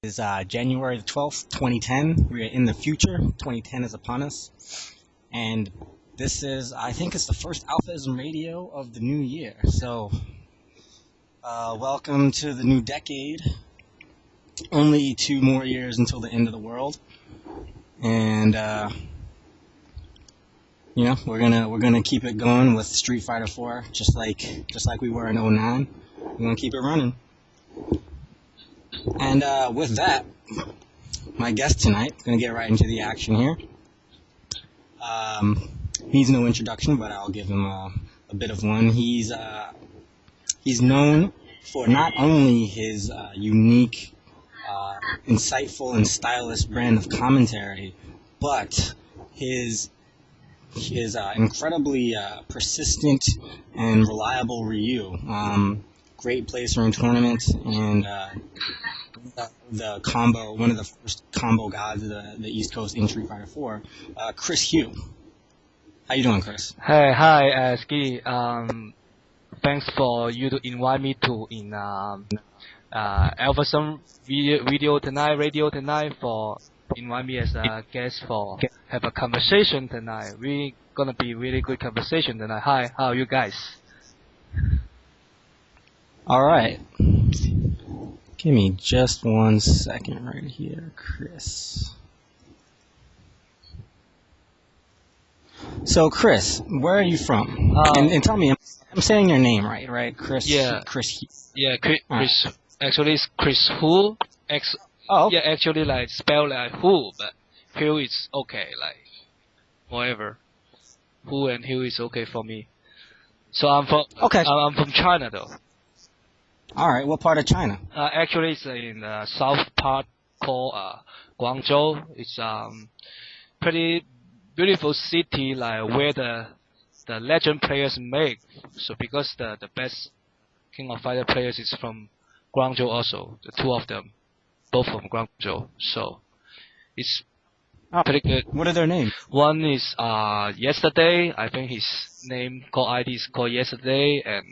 Is January the 12th, 2010. We're in the future. 2010 is upon us. And this is, I think it's the first AlphaISM radio of the new year. So, welcome to the new decade. Only 2 more years until the end of the world. And, we're gonna keep it going with Street Fighter 4, just like we were in '09. We're gonna keep it running. And with that, my guest tonight, going to get right into the action here. Needs no introduction, but I'll give him a bit of one. He's known for not only his unique, insightful, and stylish brand of commentary, but his incredibly persistent and reliable Ryu. Great placer in tournaments, and the combo, one of the first combo gods of the East Coast in Street Fighter 4, Chris Hugh. How you doing, Chris? Hey, hi, Ski. Thanks for you to invite me to in AlphaISM radio tonight for invite me as a guest for have a conversation tonight. We gonna be really good conversation tonight. Hi, how are you guys? All right. Give me just 1 second right here, Chris. So, Chris, where are you from? And tell me, I'm saying your name right? Chris. Yeah. Chris. Yeah, Chris. Right. Actually, it's Chris Hu. Oh. Yeah, actually, like spell like Hu, but Hu is okay, like whatever. Hu and Hu is okay for me. So I'm from. Okay. I'm from China though. All right. What part of China? Actually, it's in the south part called Guangzhou. It's pretty beautiful city, like where the legend players make. So because the best King of Fighter players is from Guangzhou also, the 2 of them, both from Guangzhou. So it's pretty good. What are their names? One is Yesterday. I think his name ID is called Yesterday, and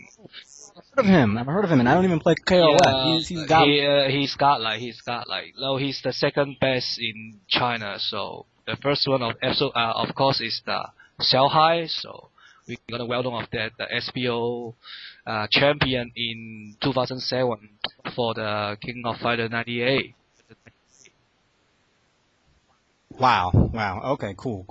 I've heard of him, and I don't even play KOF. yeah, He's got he's the second best in China. So the first one of course is the Xiaohai. So we're gonna well known of that, the SPO champion in 2007 for the King of Fighter 98. Wow. Okay, cool.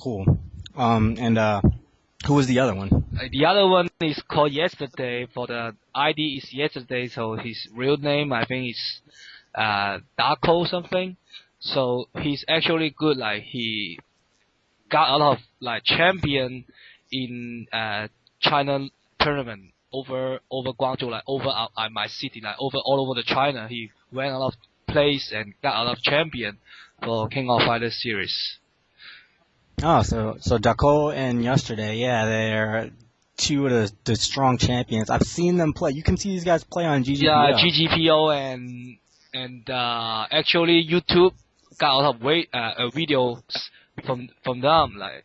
Who was the other one? The other one is called Yesterday. For the ID is Yesterday, so his real name I think is Darko something. So he's actually good. Like he got a lot of like champion in China tournament over Guangzhou, like over my city, like all over the China. He went a lot of place and got a lot of champion for King of Fighters series. Oh, so Dako and Yesterday, yeah, they're 2 of the strong champions. I've seen them play. You can see these guys play on GGPO. Yeah, GGPO and actually YouTube got a lot of videos from them. Like,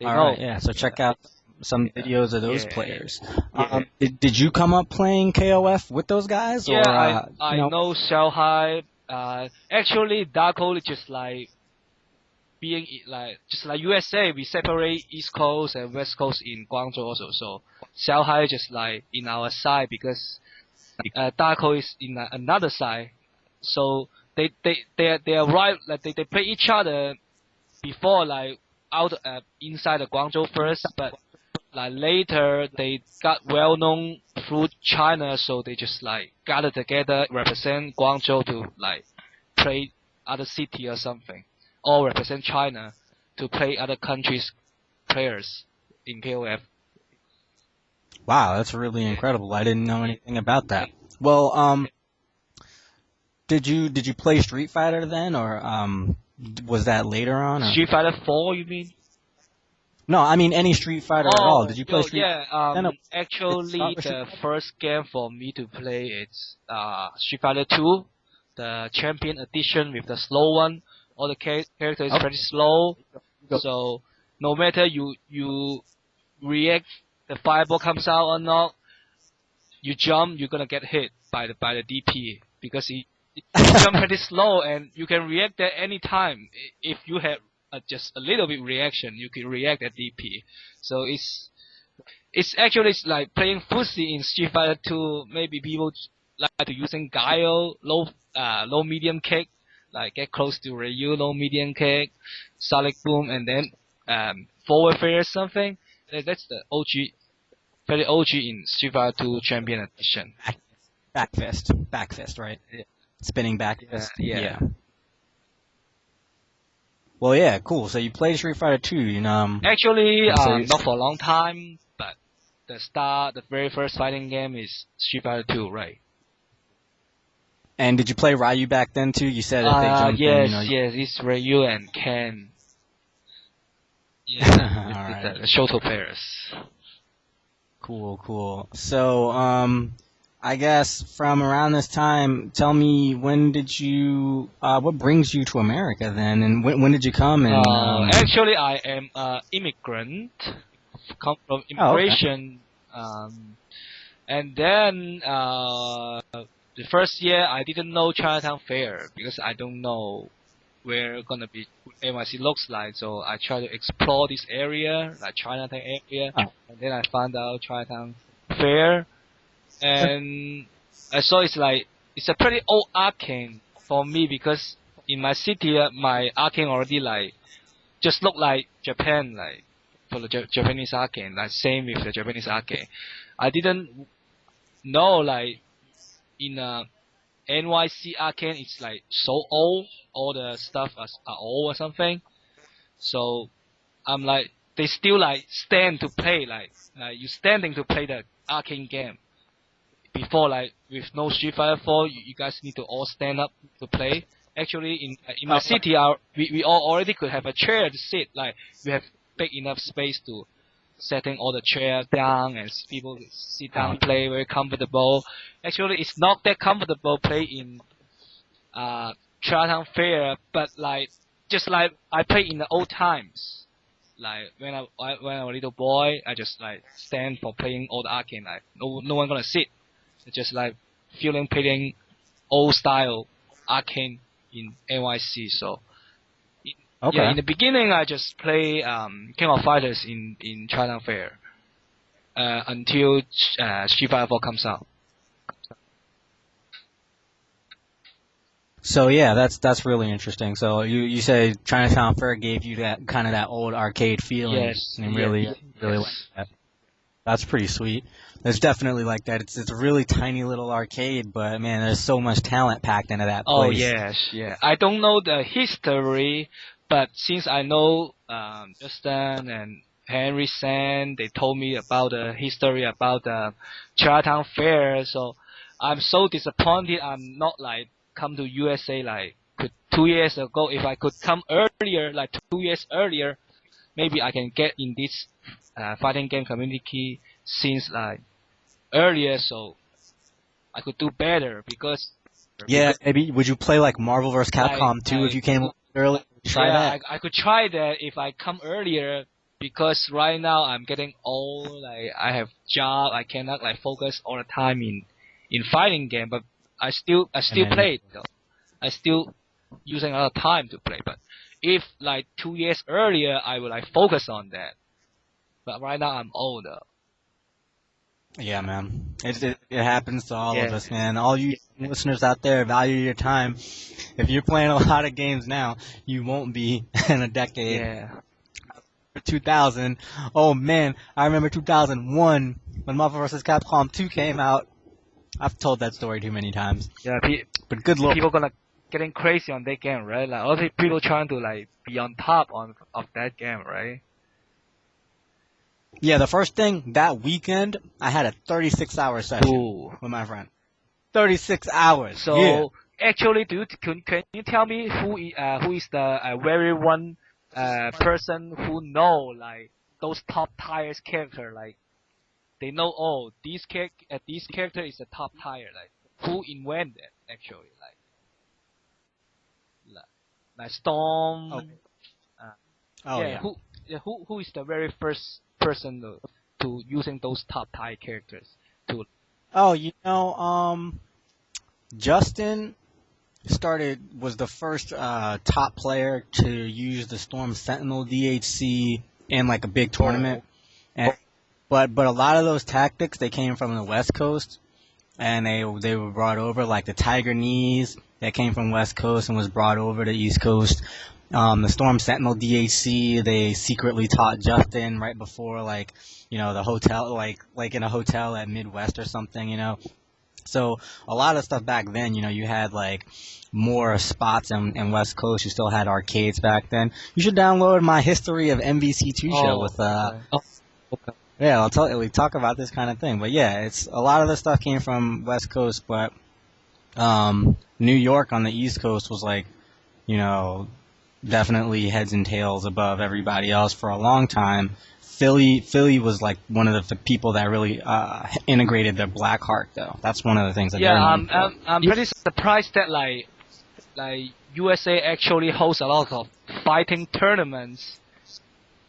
all right, yeah. So check out some videos of those players. Yeah. Did you come up playing KOF with those guys? Yeah, or, I know Xiaohai. Actually, Darko is just like being like just like USA, we separate East Coast and West Coast in Guangzhou also. So Xiaohai just like in our side because Darko is in another side. So they are right, like they play each other before, like out inside the Guangzhou first, but like later they got well known through China, so they just like gathered together, represent Guangzhou to like play other city or something, or represent China to play other countries' players in KOF. Wow, that's really incredible. I didn't know anything about that. Well, did you play Street Fighter then, or was that later on? Or? Street Fighter 4, you mean? No, I mean any Street Fighter at all. Did you play Street? Yeah. Actually, the first game for me to play is Street Fighter 2, the Champion Edition with the slow one. All the character is pretty slow, so no matter you react, the fireball comes out or not, you jump, you're gonna get hit by the DP because it jump pretty slow, and you can react at any time. If you have just a little bit reaction, you can react at DP. So it's actually like playing footsie in Street Fighter 2. Maybe people like to using Guile, low medium kick, like get close to Ryu, low medium kick, solid boom, and then forward fair or something. That's the OG, very OG in Street Fighter 2 Champion Edition. Back fist, right? Yeah. Spinning back fist. Yeah. Well, yeah, cool. So you played Street Fighter 2, you know. Actually, not for a long time, but the very first fighting game is Street Fighter 2, right? And did you play Ryu back then too? You said if they jumped yes, in, you know. yes, it's Ryu and Ken. Yeah, Alright. the Shoto pairs. Cool. So, I guess from around this time, tell me when did you, what brings you to America then, and when did you come? And actually, I am an immigrant, come from immigration, and then the first year I didn't know Chinatown Fair because I don't know where gonna be NYC looks like, so I try to explore this area, like Chinatown area, and then I found out Chinatown Fair. And I saw it's a pretty old arcade for me because in my city, my arcade already like just look like Japan, like for the Japanese arcade, like same with the Japanese arcade. I didn't know like in NYC arcade it's like so old, all the stuff are old or something. So I'm like they still like stand to play, like you standing to play the arcade game. Before, like with no Street Fighter 4, you guys need to all stand up to play. Actually, in my city, we all already could have a chair to sit. Like we have big enough space to setting all the chairs down and people sit down, play very comfortable. Actually, it's not that comfortable play in Chinatown Fair, but like just like I play in the old times. Like when I was a little boy, I just like stand for playing all the arcade. Like no one gonna sit. Just like feeling playing old style arcade in NYC. So yeah, in the beginning I just play King of Fighters in China Fair until Street Fighter 4 comes out. So yeah, that's really interesting. So you say Chinatown Fair gave you that kind of that old arcade feeling, yes, and really like that. That's pretty sweet. There's definitely like that. It's a really tiny little arcade, but man, there's so much talent packed into that place. Oh yes, yeah. I don't know the history, but since I know Justin and Henry San, they told me about the history about the Chinatown Fair. So I'm so disappointed. I'm not like come to USA like 2 years ago. If I could come earlier, like 2 years earlier, maybe I can get in this fighting game community since like earlier, so I could do better because. Yeah, maybe would you play like Marvel vs. Capcom 2 if you came early? Try that. I could try that if I come earlier because right now I'm getting old. Like I have job, I cannot like focus all the time in fighting game. But I still play it though. I still using a lot of time to play. But if like 2 years earlier, I would like focus on that. But right now I'm older. Yeah, man. It happens to all of us, man. All you listeners out there, value your time. If you're playing a lot of games now, you won't be in a decade. Yeah. 2000. Oh, man. I remember 2001 when Marvel vs. Capcom 2 came out. I've told that story too many times. Yeah, but good lord. People gonna getting crazy on that game, right? Like all the people trying to like be on top of that game, right? Yeah, the first thing, that weekend, I had a 36-hour session with my friend. 36 hours. So, actually, can you tell me who is the very one person who know like those top tier character, like they know this character is a top tier, like who invented it, actually, like Storm. Who is the very first person to using those top tier characters to? Oh, Justin was the first top player to use the Storm Sentinel DHC in like a big tournament. And, but a lot of those tactics, they came from the West Coast, and they were brought over, like the Tiger Knees that came from West Coast and was brought over to East Coast. The Storm Sentinel DHC, they secretly taught Justin right before, like, the hotel, like in a hotel at Midwest or something, So a lot of stuff back then, you had like more spots in West Coast. You still had arcades back then. You should download my History of MVC2 show with Okay. yeah, we talk about this kind of thing. But yeah, it's a lot of the stuff came from West Coast, but New York on the East Coast was like, definitely heads and tails above everybody else for a long time. Philly was like one of the people that really integrated their Black Heart, though. That's one of the things that they're known for. I'm pretty surprised that like USA actually hosts a lot of fighting tournaments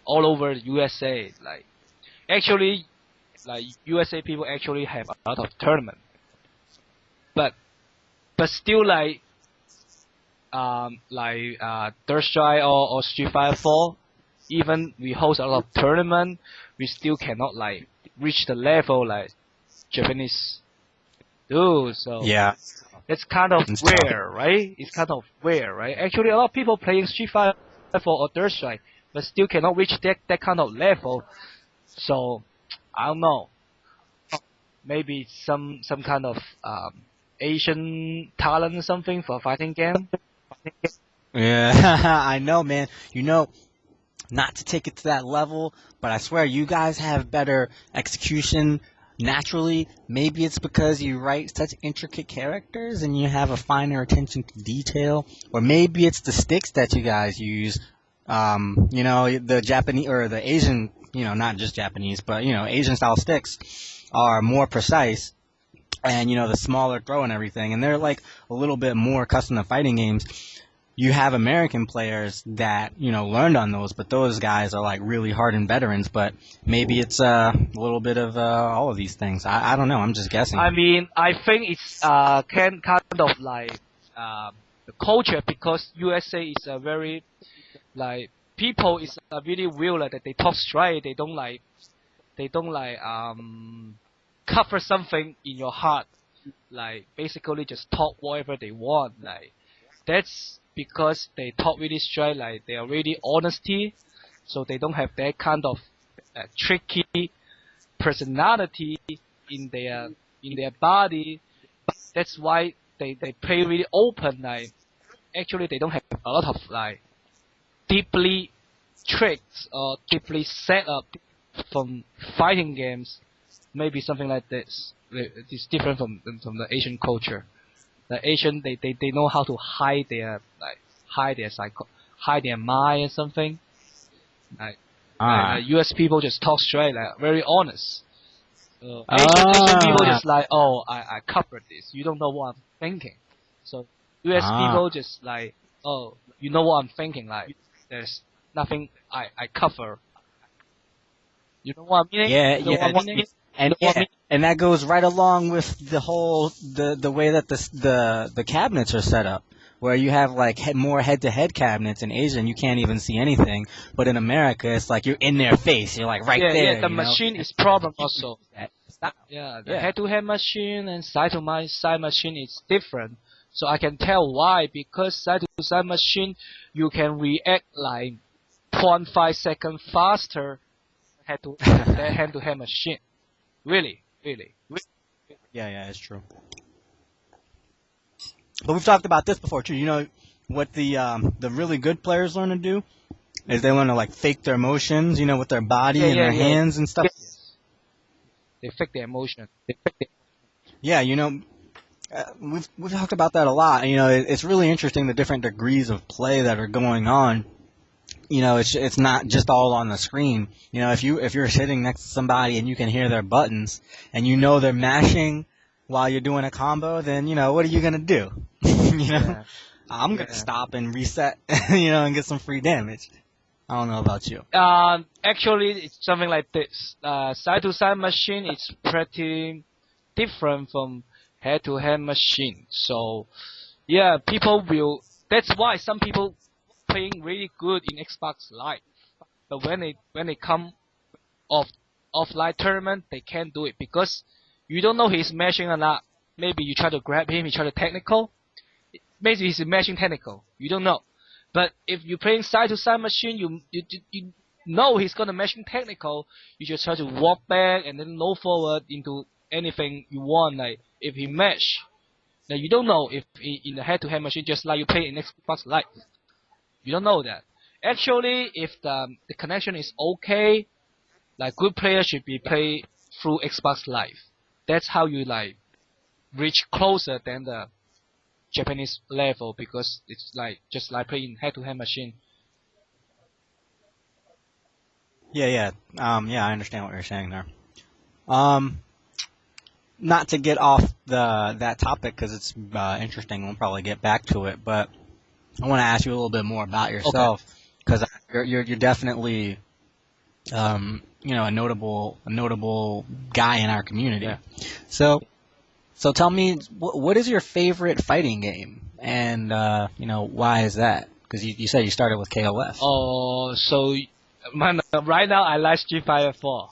all over the USA. Like actually, like USA people actually have a lot of tournaments, but still Third Strike or Street Fighter 4. Even we host a lot of tournament, we still cannot like reach the level like Japanese do. So Yeah, it's kind of It's rare, right? It's kind of rare, right? Actually, a lot of people playing Street Fighter 4 or Third Strike, but still cannot reach that kind of level. So I don't know. Maybe some kind of Asian talent or something for fighting game. yeah, I know, man. Not to take it to that level, but I swear you guys have better execution naturally. Maybe it's because you write such intricate characters and you have a finer attention to detail, or maybe it's the sticks that you guys use. The Japanese or the Asian, not just Japanese, but Asian style sticks are more precise, and the smaller throw and everything, and they're like a little bit more custom to fighting games. You have American players that, learned on those, but those guys are like really hardened veterans, but maybe it's a little bit of all of these things. I don't know, I'm just guessing. I mean, I think it's kind of like the culture, because USA is a very like people is really real that they talk straight. They don't like cover something in your heart. Like basically just talk whatever they want. Like that's because they talk really straight. Like they are really honesty, so they don't have that kind of tricky personality in their body. That's why they play really open. Like actually they don't have a lot of like deeply tricks or deeply set up from fighting games. Maybe something like this. It's different from the Asian culture. The Asian they know how to hide their mind or something. Like US people just talk straight, like very honest. Asian people just like, oh, I covered this. You don't know what I'm thinking. So US people just like, oh, you know what I'm thinking. Like there's nothing I cover. You know what I mean? Yeah. And that goes right along with the whole the way that the cabinets are set up, where you have like more head-to-head cabinets in Asia and you can't even see anything, but in America it's like you're in their face, you're like right there. Yeah, the machine is problem also. Yeah, the head-to-head machine and side-to-side machine is different. So I can tell why, because side-to-side machine you can react like 0.5 seconds faster than hand-to-hand machine. Really. Yeah, it's true. But we've talked about this before too. You know what the really good players learn to do is they learn to like fake their emotions, with their body and their hands and stuff. Yes. They fake their emotion. Yeah, we've talked about that a lot. It's really interesting the different degrees of play that are going on. It's not just all on the screen. If you're sitting next to somebody and you can hear their buttons and they're mashing while you're doing a combo, then what are you gonna do? I'm gonna stop and reset, and get some free damage. I don't know about you. Actually, it's something like this. Side-to-side machine is pretty different from head-to-head machine. So Yeah, people will. That's why some people playing really good in Xbox Live, but when they come off offline tournament, they can't do it because you don't know he's mashing or not. Maybe you try to grab him, he try to technical. Maybe he's mashing technical. You don't know. But if you're playing side to side machine, you know he's gonna mashing technical. You just try to walk back and then low forward into anything you want. Like if he mash, now you don't know if he, in the head-to-head machine, just like you play in Xbox Live, you don't know that. Actually, if the connection is okay, like good players should be play through Xbox Live. That's how you like reach closer than the Japanese level because it's like just like playing head-to-head machine. Yeah. Yeah, I understand what you're saying there. Um, Not to get off that topic because it's interesting. We'll probably get back to it, but I want to ask you a little bit more about yourself because you're definitely a notable guy in our community. Yeah. So tell me, what is your favorite fighting game, and why is that? Because you said you started with KOF. Oh, so man, right now I like Street Fighter 4.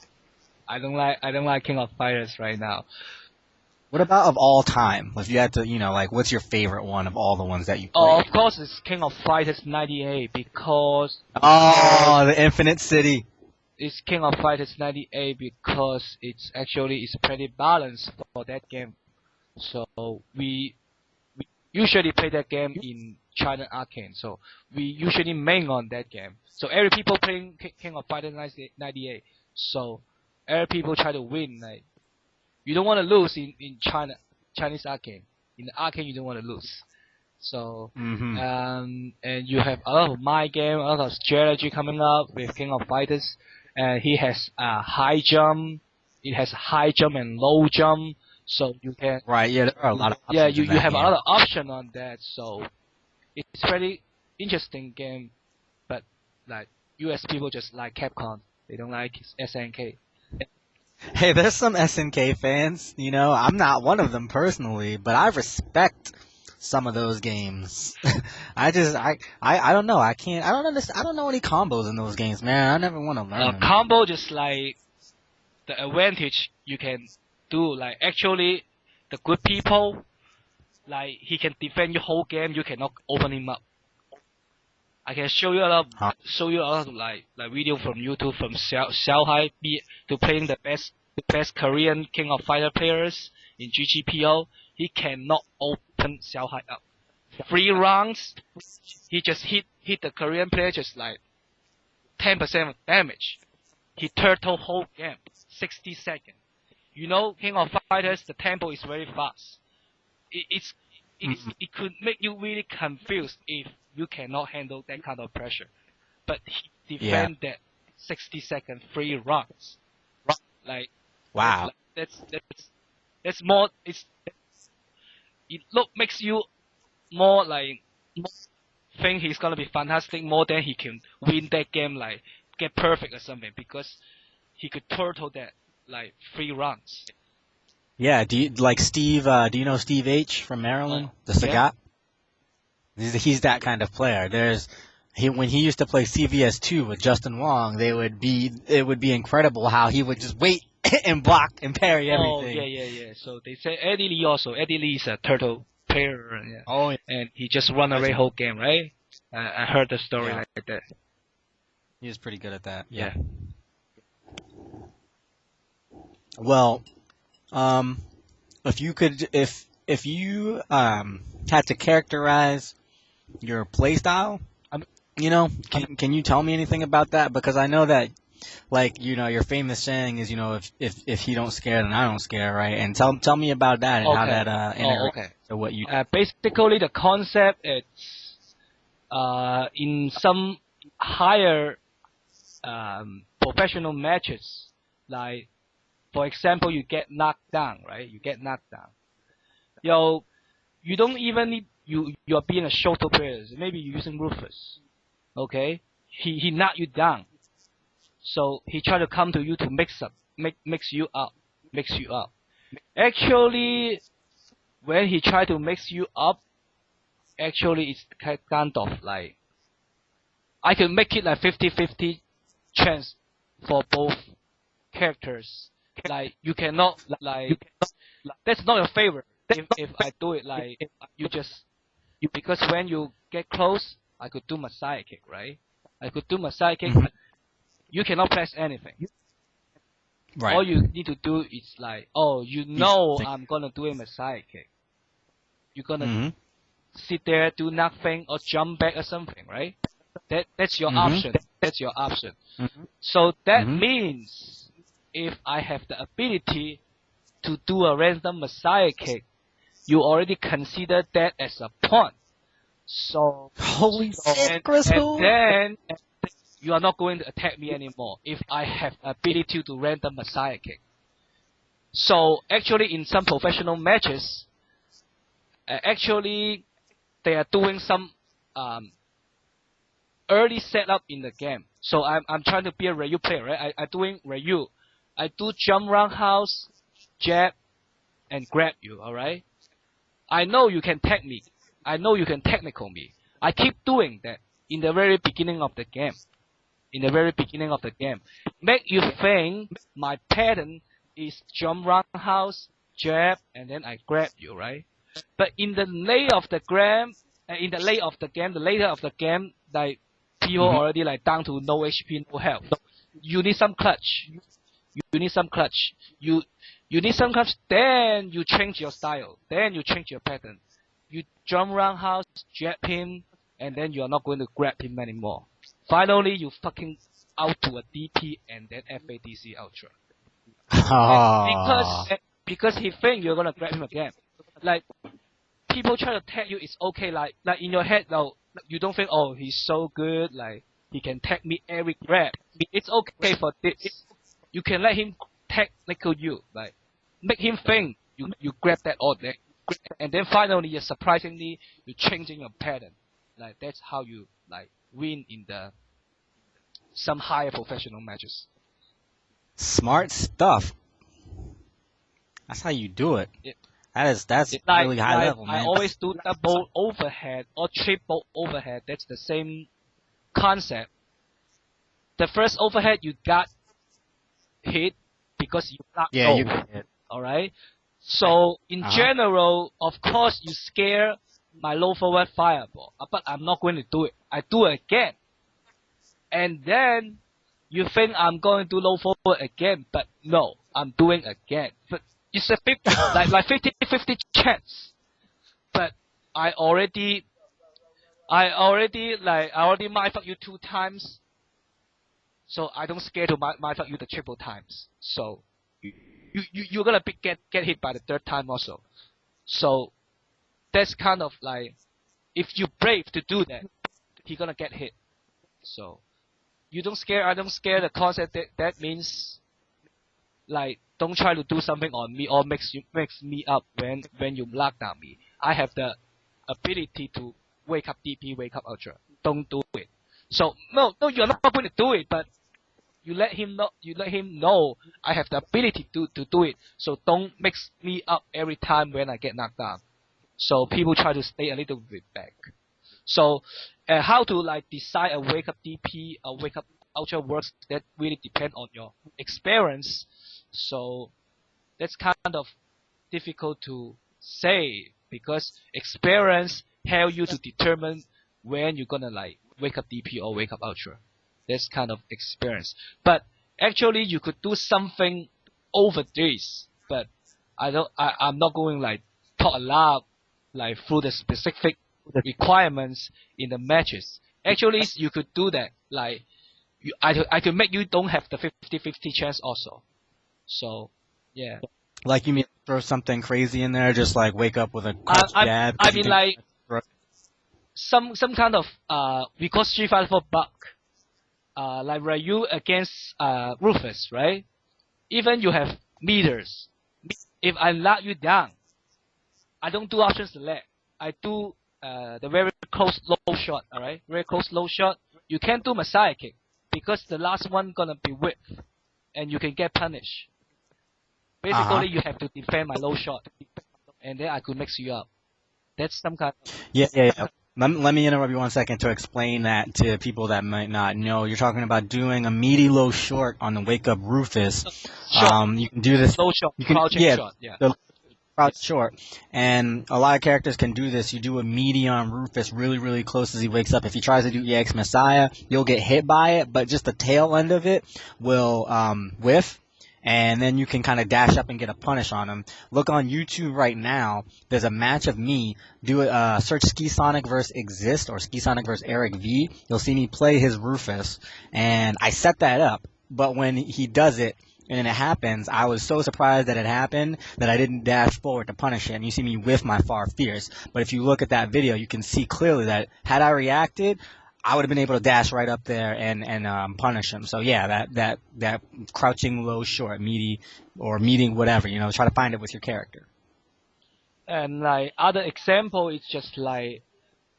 I don't like King of Fighters right now. What about of all time? If you had to, what's your favorite one of all the ones that you played? Oh, of course it's King of Fighters 98 because Oh, the Infinite City. it's King of Fighters 98 because it's pretty balanced for that game. So we usually play that game in China arcade. So we usually main on that game. So every people playing King of Fighters 98. So every people try to win. Like you don't want to lose in Chinese arcade. In the arcade you don't want to lose. So and you have a lot of mind game, a lot of strategy coming up with King of Fighters. And he has high jump. It has high jump and low jump. So you can Right, yeah, there are a lot of options. Yeah, you in that have game. a lot of option on that. So it's very interesting game. But like US people just like Capcom. They don't like SNK. Hey, there's some SNK fans. I'm not one of them personally, but I respect some of those games. I don't know. I don't understand. I don't know any combos in those games, man. I never want to learn them. Combo just like the advantage you can do. Like actually, the good people, like he can defend your whole game. You cannot open him up. I can show you a lot of like video from YouTube from Xiaohai to playing the best Korean King of Fighter players in GGPO. He cannot open Xiaohai up. 3 rounds, he just hit the Korean player just like 10% of damage. He turtle whole game, 60 seconds. King of Fighters, the tempo is very fast. It could make you really confused if you cannot handle that kind of pressure. But he defend that 60-second 3 rounds. Like wow, that's more. Makes you more like think he's gonna be fantastic more than he can win that game like get perfect or something because he could turtle that like 3 rounds. Yeah, do you like Steve? Do you know Steve H from Maryland, the Sagat? Yeah. He's that kind of player. When he used to play CVS2 with Justin Wong, it would be incredible how he would just wait and block and parry everything. Oh yeah. So they say Eddie Lee also. Eddie Lee is a turtle player. Yeah. Oh yeah. And he just run away whole game, right? I heard the story like that. He was pretty good at that. Yeah. Well, if you had to characterize your playstyle, can you tell me anything about that? Because I know that, like, your famous saying is, if he don't scare, then I don't scare, right? And tell me about that and how that integrates to what you. Basically, the concept is in some higher professional matches, like. For example, you get knocked down, right? You get knocked down. You don't even need you're being a shorter player. Maybe you're using Rufus. Okay? He knocked you down. So he tried to come to you to mix you up. Actually, when he tried to mix you up, actually it's kind of like I can make it like 50-50 chance for both characters. Like you cannot like that's not your favor. If I do it like you just because when you get close, I could do my sidekick, right? I could do my sidekick. Mhm. You cannot press anything. Right. All you need to do is like, oh, you know I'm gonna do my sidekick. You're gonna Mhm. sit there, do nothing, or jump back or something, right? That's your Mhm. option. That's your option. Mhm. So that Mhm. means if I have the ability to do a random Messiah kick, you already consider that as a pawn. So Holy shit, and Crystal! then you are not going to attack me anymore if I have ability to random Messiah kick. So actually, in some professional matches, actually they are doing some early setup in the game. So I'm trying to be a Ryu player, right? I doing Ryu. I do jump roundhouse, jab, and grab you, alright? I know you can tag me. I know you can technical me. I keep doing that in the very beginning of the game. In the very beginning of the game. Make you think my pattern is jump roundhouse, jab, and then I grab you, right? But in the later of the game, the later of the game, like people Mhm. already like down to no HP, no health. You need some clutch. You need some clutch. You need some clutch. Then you change your style. Then you change your pattern. You jump roundhouse, jab him, and then you are not going to grab him anymore. Finally, you fucking out to a DP and then FADC Ultra. Ah. Because he think you're gonna grab him again. Like people try to tag you, it's okay. Like in your head, though, you don't think, oh, he's so good. Like he can tag me every grab. It's okay for this. You can let him technical you, like make him think you grab that all day, and then finally, surprisingly, you're changing your pattern. Like that's how you like win in the some higher professional matches. Smart stuff. That's how you do it. That's It's like really high level, I man. always do double overhead or triple overhead. That's the same concept. The first overhead you got hit because you blocked Yeah, you low. get it. Alright? So in general, of course you scare my low forward fireball. But I'm not going to do it. I do it again. And then you think I'm going to do low forward again, but no, I'm doing again. But it's a 50, like 50-50 chance. But I already mindfuck you 2 times. So I don't scare to mindfuck you the triple times. So you're gonna get hit by the 3rd time also. So that's kind of like if you brave to do that, he's gonna get hit. So you don't scare, I don't scare the concept that means like don't try to do something on me or makes me up when you lock down me. I have the ability to wake up DP, wake up Ultra. Don't do it. So no, you're not going to do it, but you let him know I have the ability to do it. So don't mix me up every time when I get knocked down. So people try to stay a little bit back. So how to like decide a wake up DP, a wake up Ultra works, that really depend on your experience. So that's kind of difficult to say because experience help you to determine when you're gonna like wake up DP or wake up Ultra. That's kind of experience. But actually you could do something over this, but I'm not going like talk a lot like through the specific requirements in the matches. Actually you could do that. Like I could make you don't have the 50-50 chance also. So yeah. Like you mean throw something crazy in there, just like wake up with a crouch jab. I mean like some kind of we call Street Fighter 4 bug. Like Ryu against Rufus, right? Even you have meters. If I lock you down, I don't do option select. I do the very close low shot, alright? Very close low shot. You can't do Messiah kick because the last one gonna be whip and you can get punished. Basically, you have to defend my low shot, and then I could mix you up. That's some kind of Yeah. Let me interrupt you 1 second to explain that to people that might not know. You're talking about doing a meaty low short on the Wake Up Rufus. shot, You can do this. low shot, You can, crouching yeah, shot. Yeah. the Yeah. crouch short, and a lot of characters can do this. You do a meaty on Rufus really, really close as he wakes up. If he tries to do EX Messiah, you'll get hit by it, but just the tail end of it will whiff. And then you can kind of dash up and get a punish on him. Look on YouTube right now. There's a match of me. Do it. Search Skisonic versus Exist or Skisonic versus Eric V. You'll see me play his Rufus, and I set that up. But when he does it and it happens, I was so surprised that it happened that I didn't dash forward to punish it. And you see me whiff my Far Fierce. But if you look at that video, you can see clearly that had I reacted, I would have been able to dash right up there and punish him. So yeah, that crouching low short, meaty or meeting whatever, try to find it with your character. And like other example, it's just like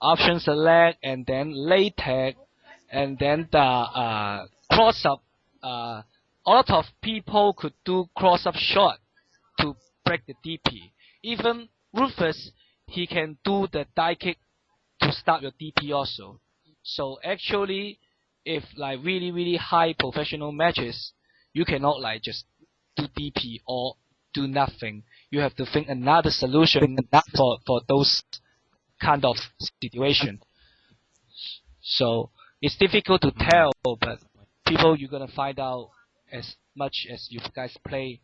option select and then latex and then the cross up. A lot of people could do cross up shot to break the DP. Even Rufus, he can do the die kick to start your DP also. So actually, if like really, really high professional matches, you cannot like just do DP or do nothing. You have to think another solution for those kind of situation. So it's difficult to tell, but people you're gonna find out as much as you guys play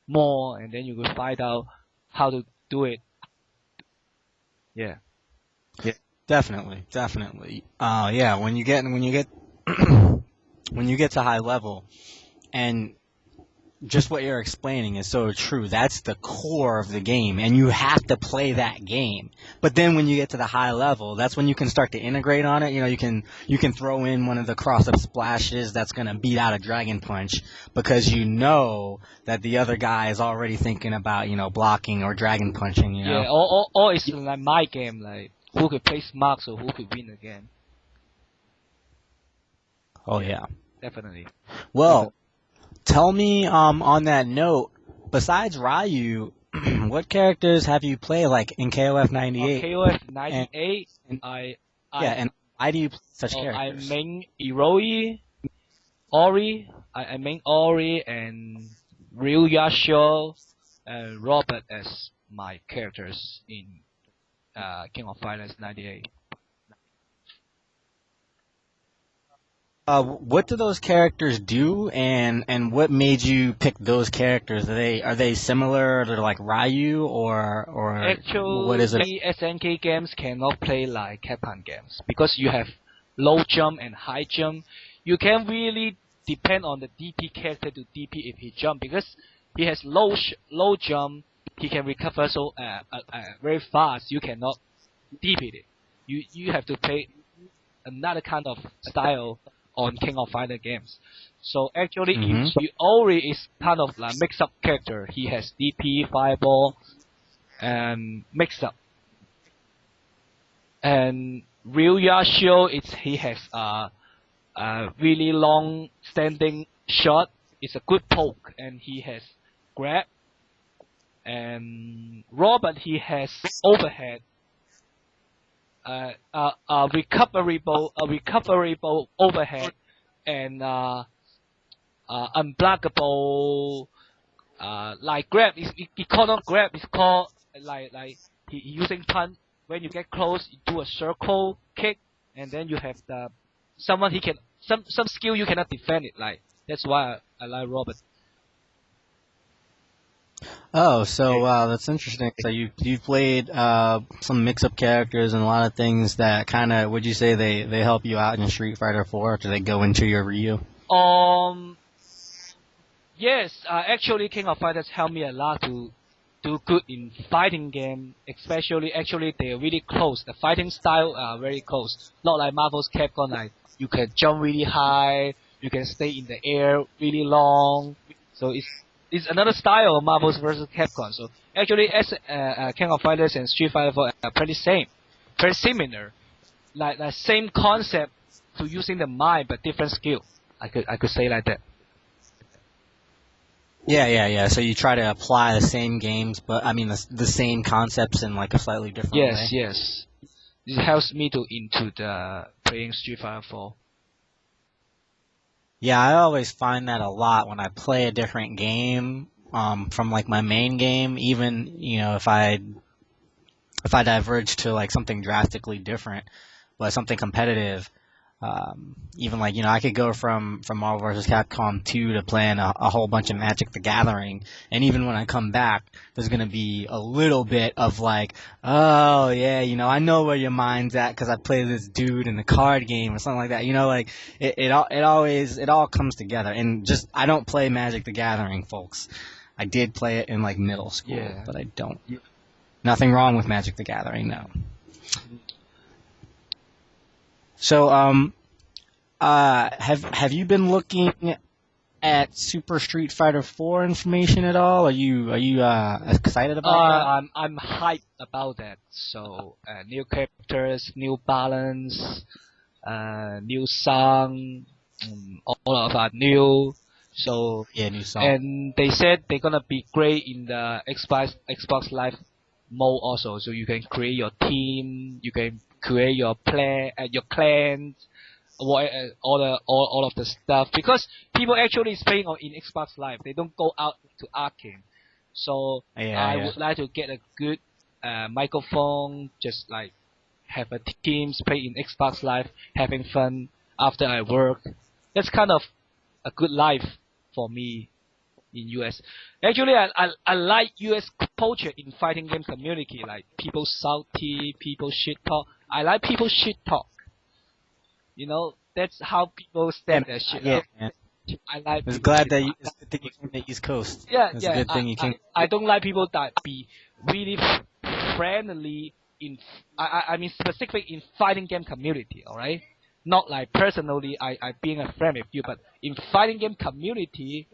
more, and then you will find out how to do it. Yeah. Definitely. Yeah, when you get when you get to high level, and just what you're explaining is so true. That's the core of the game, and you have to play that game. But then when you get to the high level, that's when you can start to integrate on it. You can throw in one of the cross-up splashes that's going to beat out a Dragon Punch because you know that the other guy is already thinking about, blocking or Dragon Punching, Yeah, or it's like my game, like who could play smart or who could win again. Oh, yeah. Definitely. Well, tell me, on that note, besides Ryu, what characters have you played, like, in KOF 98? KOF 98, and I why do you play such characters? I main Iroi, Ori, I main Ori and Ryu Yasho and Robert as my characters in King of Fighters 98. What do those characters do, and what made you pick those characters? Are they similar to like Ryu or Actually, what is it? SNK games cannot play like Capcom games because you have low jump and high jump. You can't really depend on the DP character to DP if he jump because he has low jump. He can recover so very fast. You cannot DP it. You have to play another kind of style on King of Fighter games. So actually, Ori is kind of like mix-up character. He has DP, Fireball, and mix-up. And Ryu Yashio, he has a really long standing shot. It's a good poke, and he has grab. And Robert, he has overhead. Recoverable overhead and unblockable like grab. He called not grab. It's called like he using punch. When you get close, you do a circle kick, and then you have someone he can some skill you cannot defend it. Like that's why I like Robert. Oh, so that's interesting. So you've played some mix-up characters and a lot of things that kind of, would you say they help you out in Street Fighter 4, or do they go into your Ryu? Yes, actually King of Fighters helped me a lot to do good in fighting game, especially actually they're really close. The fighting style are very close. Not like Marvel's Capcom, like you can jump really high, you can stay in the air really long. So it's another style of Marvel's versus Capcom. So actually, as King of Fighters and Street Fighter 4 are pretty similar, like same concept to using the mind but different skill. I could say like that. Yeah. So you try to apply the same games, but I mean the same concepts in like a slightly different Yes, way. yes. It helps me to into the playing Street Fighter 4. Yeah, I always find that a lot when I play a different game from like my main game. Even if I diverge to like something drastically different, but something competitive. Even like I could go from Marvel vs. Capcom 2 to playing a whole bunch of Magic the Gathering, and even when I come back, there's gonna be a little bit of like, oh yeah, I know where your mind's at because I played this dude in the card game or something like that. Like it all comes together, and just I don't play Magic the Gathering, folks. I did play it in like middle school, Yeah. but I don't. Nothing wrong with Magic the Gathering, no. So, have you been looking at Super Street Fighter 4 information at all? Are you excited about that? I'm hyped about that. So new characters, new balance, new song, all of are new. So Yeah, new song. and they said they're gonna be great in the Xbox Live mode also. So you can create your team, you can create your your clans, all of the stuff because people actually is playing in Xbox Live. They don't go out to arcade. So Yeah, I yeah. would like to get a good microphone, just like have a teams play in Xbox Live, having fun after I work. That's kind of a good life for me in US. Actually, I like US culture in fighting game community. Like people salty, people shit talk. I like people shit talk. That's how people Yeah, step their shit yeah, up. man. I like It's people glad shit that talk. it's a good thing you came to the East Coast. Yeah, It's a yeah. good thing you came. I don't like people that be really friendly in. I mean specific in fighting game community. All right, not like personally. I being a friend with you, but in fighting game community,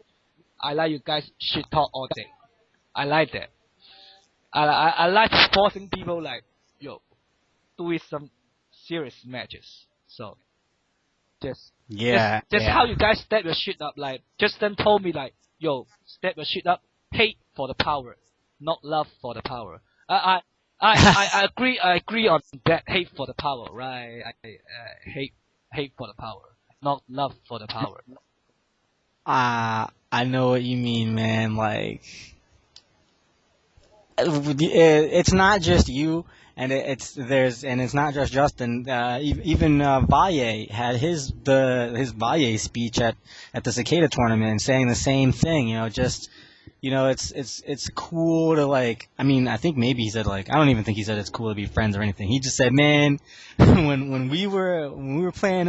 I like you guys shit talk all day. I like that. I like forcing people like yo do some serious matches. So just Yeah, just how yeah. you guys step your shit up. Like Justin told me like, yo, step your shit up. Hate for the power, not love for the power. I agree. I agree on that. Hate for the power, right? Hate for the power, not love for the power. I know what you mean, man. Like, it's not just you, and it's not just Justin. Even Valle had his Valle speech at the Cicada tournament, saying the same thing. Just it's cool to like. I mean, I think maybe he said like I don't even think he said it's cool to be friends or anything. He just said, man, when we were playing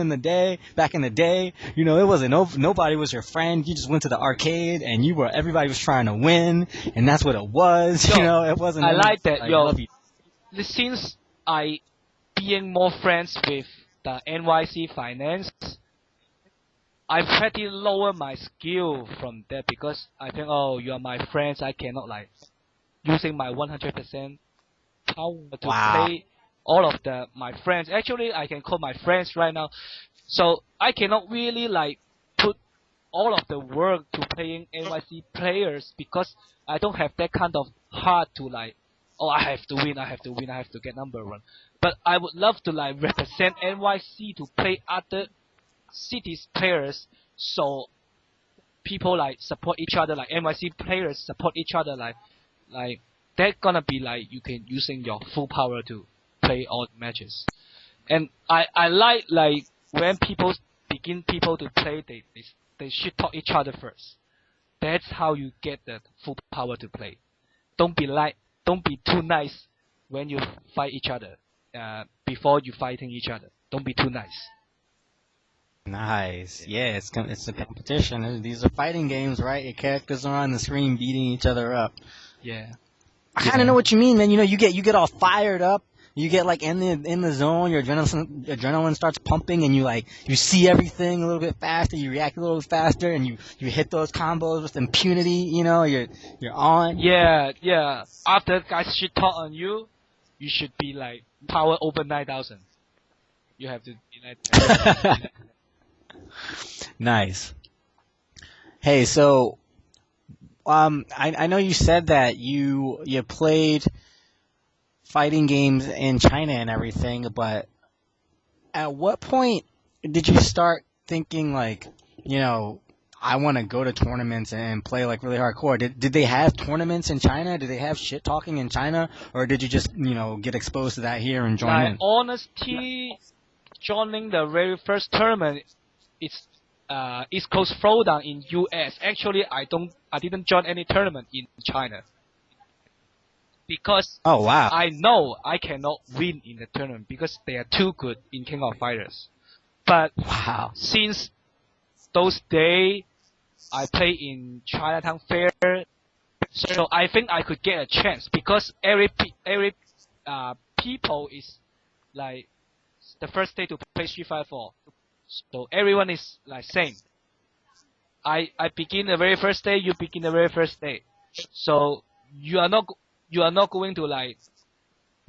back in the day, it wasn't nobody was your friend. You just went to the arcade and everybody was trying to win, and that's what it was. Yo, It wasn't I any like that. like Yo, love you. since I being more friends with the NYC finance, I pretty lower my skill from that because I think, oh, you are my friends. I cannot like using my 100% power to Wow. play all of my friends. Actually, I can call my friends right now. So I cannot really like put all of the work to playing NYC players because I don't have that kind of heart to like, oh, I have to win, I have to win, I have to get number one. But I would love to like represent NYC to play other cities players, so people like support each other, like NYC players support each other, like they're gonna be like you can using your full power to play all the matches. And I like when people to play, they should talk each other first. That's how you get the full power to play. Don't be like don't be too nice when you fight each other. Before you fighting each other, don't be too nice. Nice. Yeah, it's a competition. These are fighting games, right? Your characters are on the screen beating each other up. Yeah. I kind of know what you mean, man. You get all fired up. You get like in the zone. Your adrenaline starts pumping, and you see everything a little bit faster. You react a little bit faster, and you hit those combos with impunity. You're on. Yeah, yeah. After guys shit talk on you, you should be like power over 9,000. You have to be like that. Nice. Hey, so I know you said that you played fighting games in China and everything, but at what point did you start thinking like, you know, I want to go to tournaments and play like really hardcore? Did they have tournaments in China? Did they have shit talking in China, or did you just get exposed to that here and join Like in? honesty, joining the very first tournament, it's East Coast Throwdown in US. Actually, I didn't join any tournament in China because Oh wow, I know I cannot win in the tournament because they are too good in King of Fighters. But wow. since those days, I play in Chinatown Fair, so I think I could get a chance because every people is like the first day to play Street Fighter 4. So everyone is like same. I begin the very first day, you begin the very first day. So you are not going to like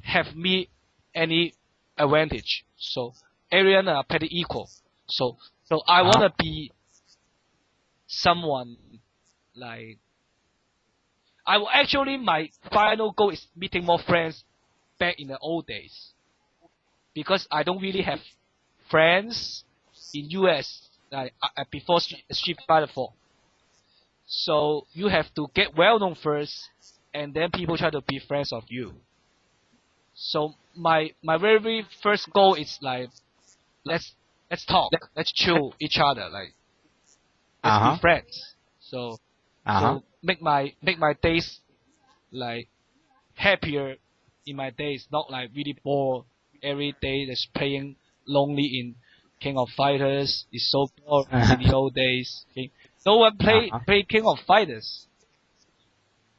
have me any advantage. So everyone are pretty equal. So I Uh-huh. wanna be someone like actually my final goal is meeting more friends back in the old days because I don't really have friends in US like before Street Fighter 4. So you have to get well known first, and then people try to be friends of you. So my very first goal is like let's talk, let's chill each other, like let's be Uh-huh. friends. So Uh-huh. make my days like happier in my days, not like really bored every day just playing lonely in King of Fighters. It's so boring in the old days. Okay? No one Uh-huh. play King of Fighters.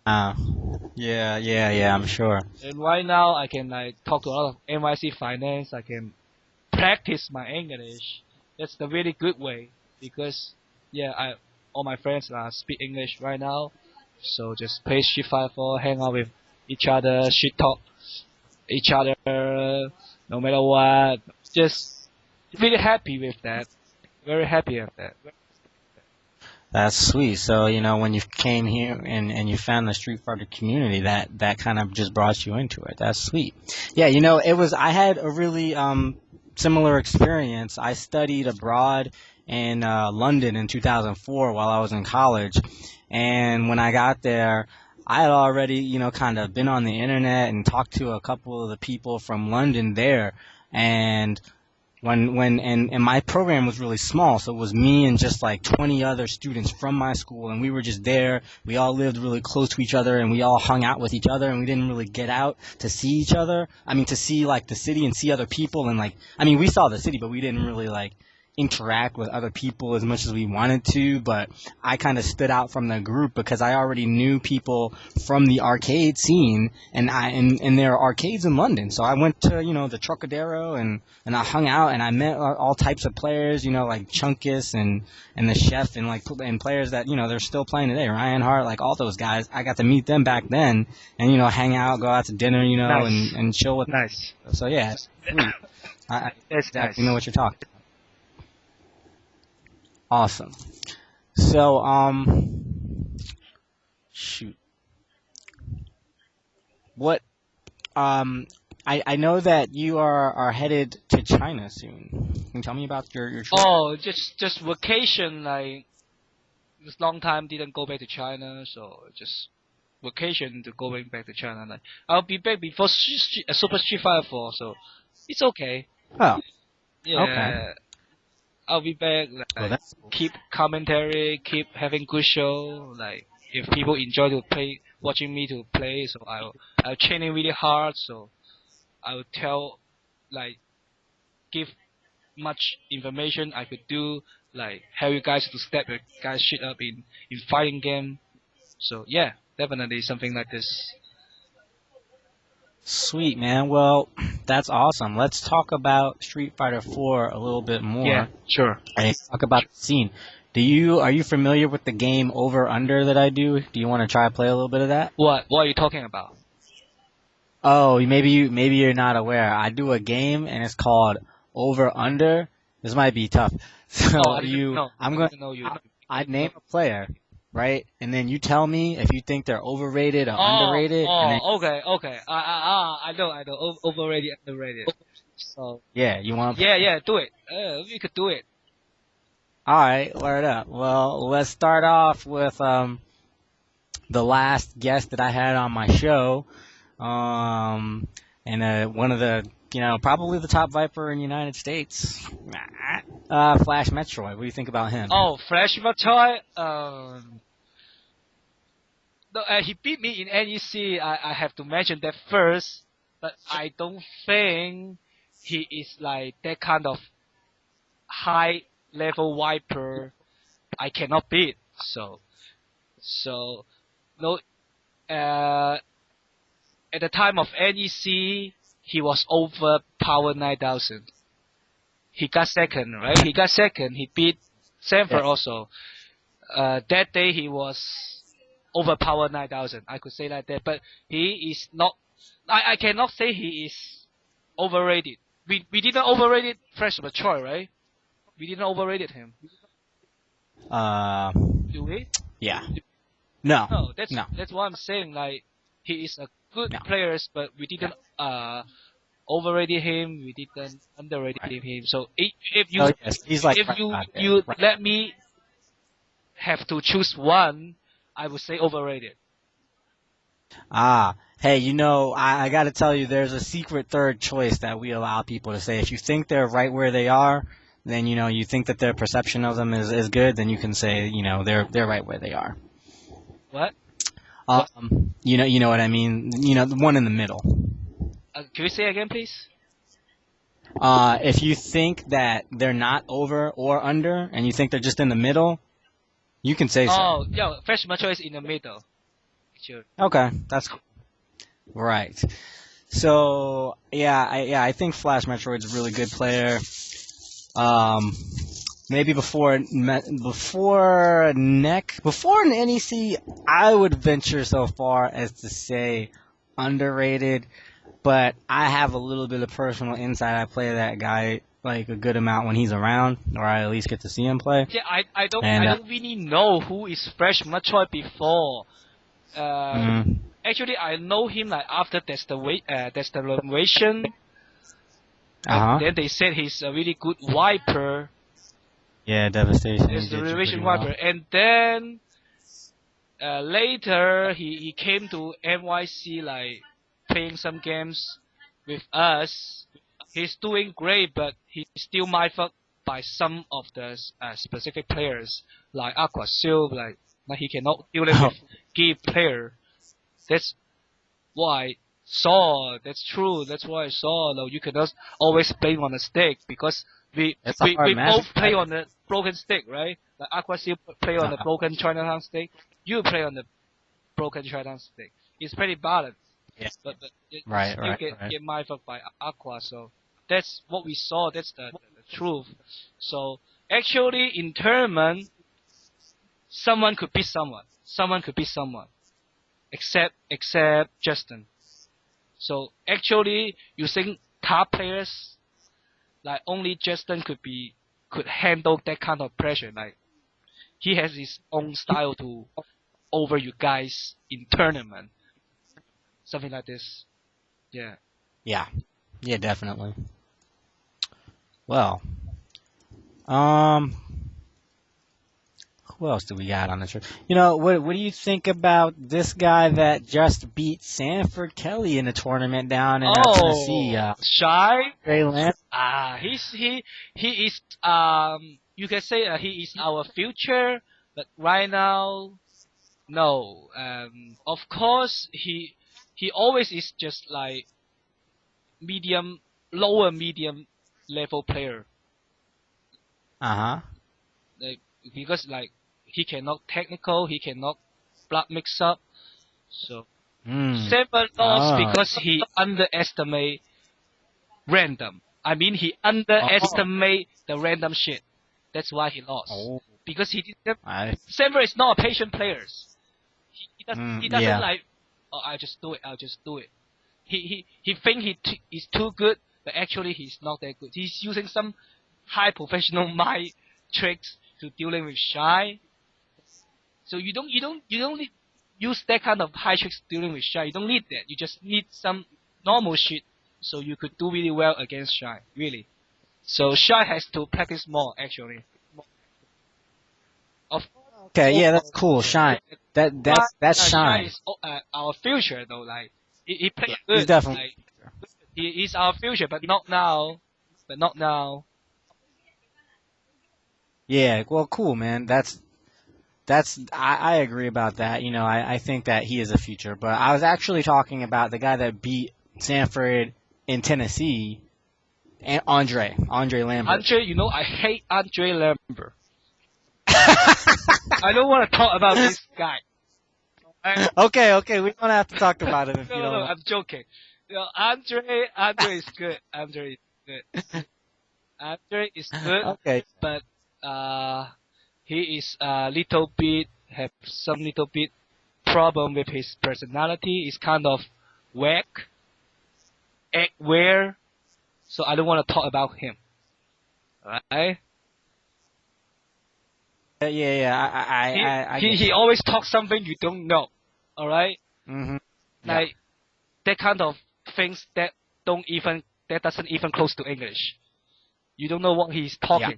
Uh, yeah, I'm sure. And right now I can like talk to a lot of NYC finance. I can practice my English. That's the really good way because yeah, all my friends speak English right now. So just play Street Fighter 4, hang out with each other, shit talk each other, no matter what. Just really happy with that. Very happy with that. That's sweet. So, when you came here and you found the Street Fighter community, that kind of just brought you into it. That's sweet. Yeah, I had a really similar experience. I studied abroad in London in 2004 while I was in college. And when I got there, I had already, kind of been on the internet and talked to a couple of the people from London there. And and my program was really small, so it was me and just like 20 other students from my school, and we were just there. We all lived really close to each other, and we all hung out with each other, and we didn't really get out to see each other. I mean, to see like the city and see other people, and like, I mean, we saw the city, but we didn't really like interact with other people as much as we wanted to. But I kind of stood out from the group because I already knew people from the arcade scene, and there are arcades in London. So I went to the Trocadero, and I hung out, and I met all types of players, like Chunkus and the Chef, and and players that they're still playing today. Ryan Hart, like all those guys. I got to meet them back then, and hang out, go out to dinner, Nice, and chill with them. nice. So yeah, it's sweet. I That's exactly nice. know what you're talking about. Awesome. So shoot, what I know that you are headed to China soon. Can you tell me about your trip? Oh, just vacation. Like this long time didn't go back to China, so just vacation to going back to China. Like I'll be back before Super Street Fighter 4, so it's okay. Oh, okay. Yeah, I'll be back. Well, Like that's cool. keep commentary, keep having good show. Like if people enjoy to play, watching me to play, so I'll training really hard. So I will tell, like give much information I could do, like help you guys to step your guys shit up in fighting game. So yeah, definitely something like this. Sweet, man. Well, that's awesome. Let's talk about Street Fighter 4 a little bit Yeah, more. sure. And talk about the scene. Are you familiar with the game Over Under that I do? Do you want to try to play a little bit of that? What are you talking about? Oh, maybe you're not aware. I do a game and it's called Over Under. This might be tough. Oh, So I didn't know. I'm I going didn't know you. I name a player. right? And then you tell me if you think they're overrated or underrated. And then, Okay. I know. Overrated, underrated. So, yeah, you want to. yeah, do it. We could do it. All right, word up. Well, let's start off with the last guest that I had on my show, and one of the, probably the top Viper in the United States, Flash Metroid. What do you think about him? Oh, Flash Metroid. No, he beat me in NEC. I have to mention that first, but I don't think he is like that kind of high level Viper. I cannot beat. So no. At the time of NEC, he was over Power 9000. He got second, right? He got second. He beat Sanford also. That day he was over Power 9000. I could say like that, but he is not. I cannot say he is overrated. We didn't overrated Fresh Mature, right? We didn't overrated him. Do we? Yeah. No. No, No. that's what I'm saying. Like, he is a good player, but we didn't overrated him. We didn't underrated him. So if you he's like if you let me have to choose one, I would say overrated. Hey, I got to tell you, there's a secret third choice that we allow people to say. If you think they're right where they are, then you think that their perception of them is good, then you can say they're right where they are. What? You know what I mean. The one in the middle. Can you say again, please? If you think that they're not over or under, and you think they're just in the middle, you can say so. Oh, yeah, Fresh Mature is in the middle. Sure. Okay, that's cool. Right. So I think Flash Metroid's a really good player. Maybe before NEC, I would venture so far as to say underrated, but I have a little bit of personal insight. I play that guy like a good amount when he's around, or I at least get to see him play. Yeah, I don't really know who is Fresh Metroid before. Actually, I know him like after Destination. Then they said he's a really good Viper. Yeah, Devastation. He's the Revelation Viper. And then later he came to NYC like playing some games with us. He's doing great, but he's still mindfucked by some of the specific players like Aqua Silv, like he cannot deal with key player. That's why that's true. That's why I saw. No, you cannot always blame on the stick because we both play on the broken stick, right? Like Aqua Seal play on the broken Chinatown stick. You play on the broken Chinatown stick. It's pretty balanced. Yeah. But you get mindfucked by Aqua. So that's what we saw. That's the truth. So actually, in tournament, someone could beat someone. Someone could beat someone. Except Justin. So actually, you think top players, like only Justin could handle that kind of pressure. Like he has his own style to over you guys in tournament. Something like this. Yeah. Yeah, definitely. Well, who else do we got on the trip? What do you think about this guy that just beat Sanford Kelly in the tournament down in Tennessee? Shy. Trey Lance. He is you can say he is our future, but right now, no. Of course he always is just like lower medium level player. Like because like he cannot technical, he cannot block mix up. So Sanford lost because he underestimate random. I mean he underestimate the random shit. That's why he lost. Because he didn't. Sanford is not a patient player. He doesn't like. Oh, I'll just do it. He think he's too good, but actually he's not that good. He's using some high professional mind tricks to dealing with Shy. So you don't need, use that kind of high tricks dealing with Shy. You don't need that. You just need some normal shit, so you could do really well against Shy. Really. So Shy has to practice more actually. Of Okay, yeah, that's cool. Shine. That's Shy Shine. is our future though. Like he plays Yeah, good. he's definitely. Like he is our future, but not now. But not now. Yeah, well, cool, man. I agree about that. You know, I think that he is a future. But I was actually talking about the guy that beat Sanford in Tennessee, and Andre Lambert. Andre, you know I hate Andre Lambert. I don't want to talk about this guy. Okay, we don't have to talk about him if you don't No, want. I'm joking. You know, Andre is good. Andre is good. Andre is good, Okay. but he is a little bit have some little bit problem with his personality. It's kind of whack, act weird. So I don't want to talk about him. Alright? Yeah. He always talks something you don't know. Alright? Mm-hmm. Like that kind of things that doesn't even close to English. You don't know what he's talking. Yeah.